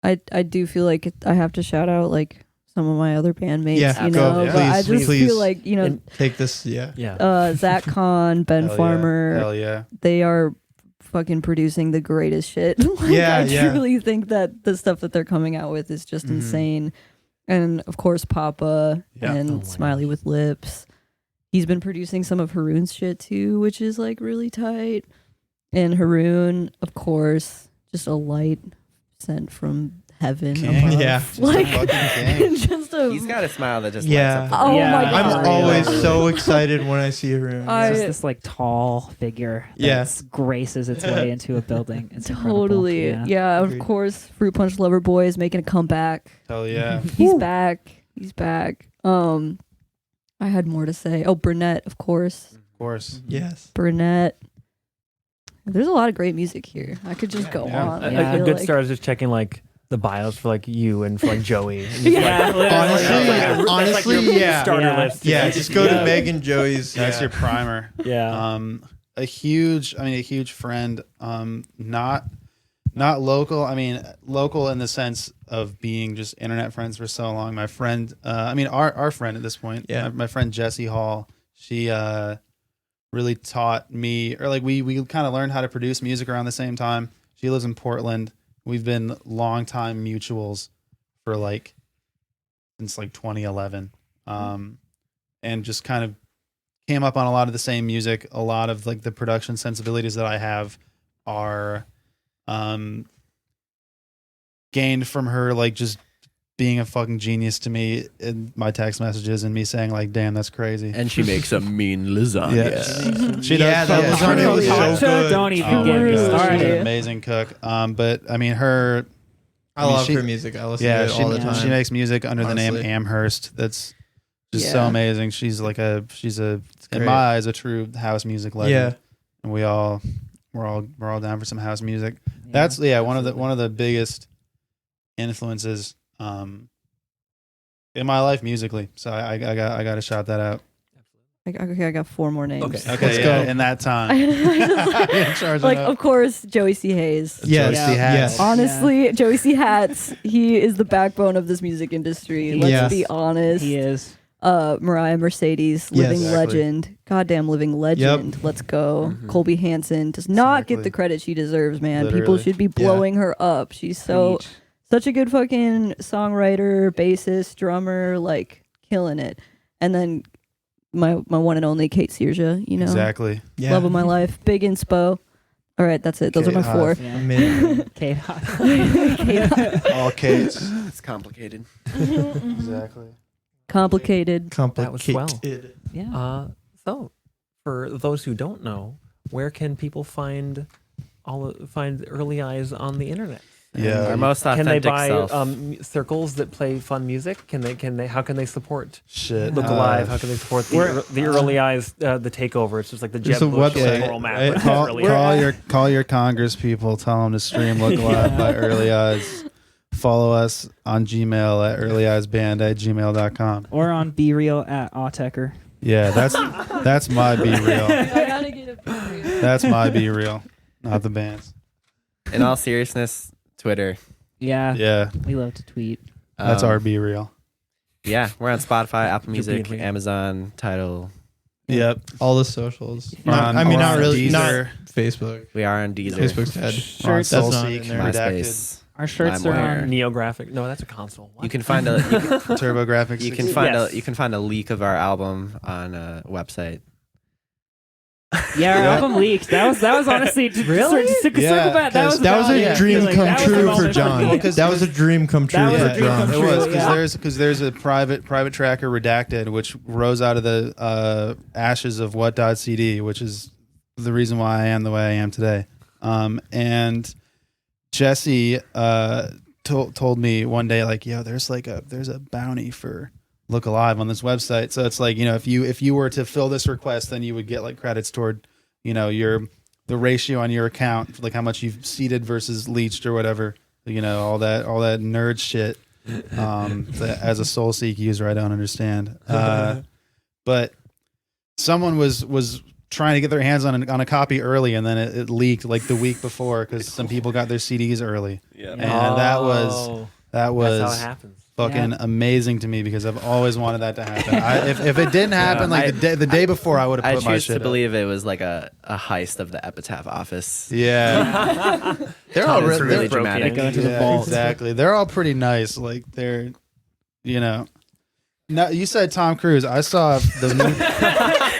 Yeah. I do feel like I have to shout out like some of my other bandmates, Yeah, you go. know, Yeah. but I Please, just please. feel like, you know, And- Take this, yeah. Yeah. Zach Khan, Ben Hell yeah. Farmer, Hell yeah. they are fucking producing the greatest shit. Like, Yeah, I yeah. truly think that the stuff that they're coming out with is just Mhm. insane. And of course, Papa Yeah. and Oh my Smiley gosh. with Lips. he's been producing some of Haroon's shit too, which is like really tight. And Haroon, of course, just a light sent from heaven. King. above. Yeah. Just like a fucking king. just a. He's got a smile that just Yeah. lights up. Oh Yeah. my god! I'm always so excited when I see Haroon. I- It's just this like tall figure that Yeah. graces its way into a building. It's incredible. Totally. Yeah, of Agreed. course, Fruit Punch Lover Boy is making a comeback. Hell yeah. He's back. He's back. I had more to say. Oh, Burnett, of course. Of course. Yes. Burnett. There's a lot of great music here. I could just go Yeah. on. A, I a feel good like- start is just checking like the bios for like you and for like Joey. And just, Yeah, like, honestly, that's like honestly, your yeah. starter Yeah. list. Yeah, just go Yeah. to Meg and Joey's. That's yeah. your primer. Yeah. A huge friend. Not local. I mean, local in the sense of being just internet friends for so long. My friend, our friend at this point. Yeah. My friend Jessie Hall. She really taught me, or like we kind of learned how to produce music around the same time. She lives in Portland. We've been longtime mutuals for like since like 2011, and just kind of came up on a lot of the same music. A lot of like the production sensibilities that I have are gained from her, like just being a fucking genius to me in my text messages and me saying like, damn, that's crazy. And she makes a mean lasagna. Yeah. She Yeah, does. that lasagna was Gotcha, so good. don't even Oh get my me God, she's started. an amazing cook. But I mean, her, I love her music. I listen to it all the time. she makes music under the name Honestly. Amherst. That's just so Yeah. amazing. She's in great. my eyes, a true house music legend. Yeah. And we're all down for some house music. That's one of the biggest influences in my life musically. So I got to shout that out. Okay, I got 4 more names. Okay. Okay, Let's yeah, go. in that time. In charge Like, of of course, Joey C. Hayes. Yes. Joey C. Hats. Yes. Honestly, Joey C. Hats, he is the backbone of this music industry. Let's Yes. be honest. He is. Mariah Mercedes, living Exactly. legend. Goddamn living legend. Let's go. Mhm. Colby Hansen does not Exactly. get the credit she deserves, man. People Literally. should be blowing her up. She's such a good fucking songwriter, bassist, drummer, like killing it. And then my one and only Kate Sierja, you know. Exactly. Yeah. Love of my life. Big inspo. All right, that's it. Those are my Kate 4. Yeah. Amazing. Kate. Kate- All Kates. It's complicated. Exactly. Complicated. That was swell. Complicated. Yeah. So, for those who don't know, where can people find Early Eyes on the internet? Yeah. Our most Can they authentic buy self. circles that play fun music? Can they? How can they support Shit. Look Alive? How can they support the Early Eyes, the takeover? It's just like the There's Jeb a Bush website, Moral Map. right? versus Early Eyes. Call your Congress people. Tell them to stream Look Alive by Early Eyes. Follow us on Gmail at earlyeyesband@gmail.com. Or on Be Real at Autechre. Yeah, that's my Be Real. gotta get a That's my Be Real, not the band's. In all seriousness, Twitter. Yeah. Yeah, We love to tweet. that's Um, our Be Real. Yeah, we're on Spotify, Apple You're being Music, real. Amazon, Tidal. Yep. All the socials. We're on- not we're on really. Not Deezer. Facebook. We are on Deezer, Facebook's dead. Shirts. That's Soul not Seek, in there. Redacted, MySpace. Our shirts are LimeWire. on. Neographic. No, that's a console. What? You can find a TurboGrafx. you can find Yes. a you can find a leak of our album on a website. Yeah, our Yeah. album leaked. That was honestly Really? just to Yeah, circle back. That was That was about a it. dream Like, come that was the true for moment John. me. Because- That was a dream come true That was for a dream John. come It true. was Yeah. because there's a private tracker Redacted, which rose out of the ashes of what.cd, which is the reason why I am the way I am today. And Jesse told me one day, like, yo, there's a bounty for Look Alive on this website. So it's like, if you were to fill this request, then you would get like credits toward the ratio on your account, like how much you've seeded versus leached or whatever. All that nerd shit. That as a Soul Seek user, I don't understand. But someone was trying to get their hands on a copy early, and then it leaked like the week before because some people got their CDs early, and that was that's how it happens. fucking amazing to me because I've always wanted that to happen. If it didn't happen, like the day before, I would have I put my choose shit to up. believe it was like a heist of the Epitaph office. Yeah, they're all It's really they're- dramatic. They go into the yeah, vault. exactly. They're all pretty nice. Like they're, No, you said Tom Cruise. I saw the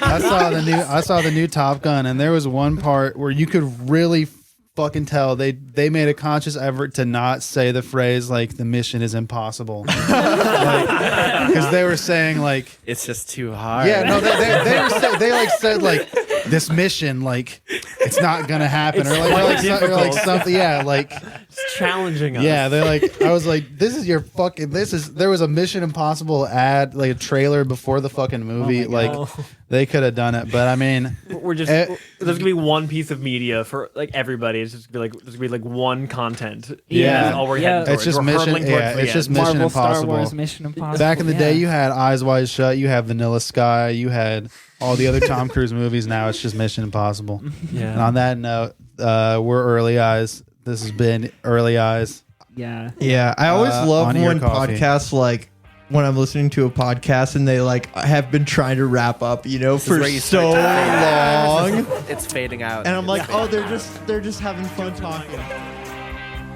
I saw the new Top Gun, and there was one part where you could really fucking tell they made a conscious effort to not say the phrase like the mission is impossible, because they were saying like It's just too hard. yeah, no, they said like this mission like it's not gonna happen, or like something, yeah, like It's challenging us. yeah, they're like, I was like, there was a Mission Impossible ad, like a trailer before the fucking movie, like they could have done it, but I mean, We're just Eh, there's gonna be one piece of media for like everybody. It's just gonna be like there's gonna be like one content. Yeah. That's all we're Yeah. heading it's towards. just We're Mission, hurtling towards yeah, the it's just end. Mission Marvel, Star Impossible. Wars, Mission Impossible. Back in the yeah. day, you had Eyes Wide Shut, you had Vanilla Sky, you had all the other Tom Cruise movies. Now it's just Mission Impossible. And on that note, we're Early Eyes. This has been Early Eyes. Yeah. Yeah, I always love on Ear when Coffee. podcasts like when I'm listening to a podcast and they like have been trying to wrap up, you know, This is for where you so start to fade long, It's fading out. and I'm like, It's oh, fading they're just having fun talking.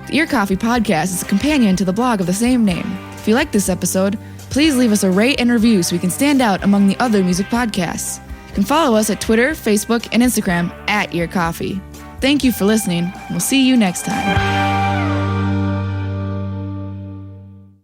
The Ear Coffee Podcast is a companion to the blog of the same name. If you like this episode, please leave us a rate and review so we can stand out among the other music podcasts. You can follow us at Twitter, Facebook, and Instagram @Ear Coffee. Thank you for listening. We'll see you next time.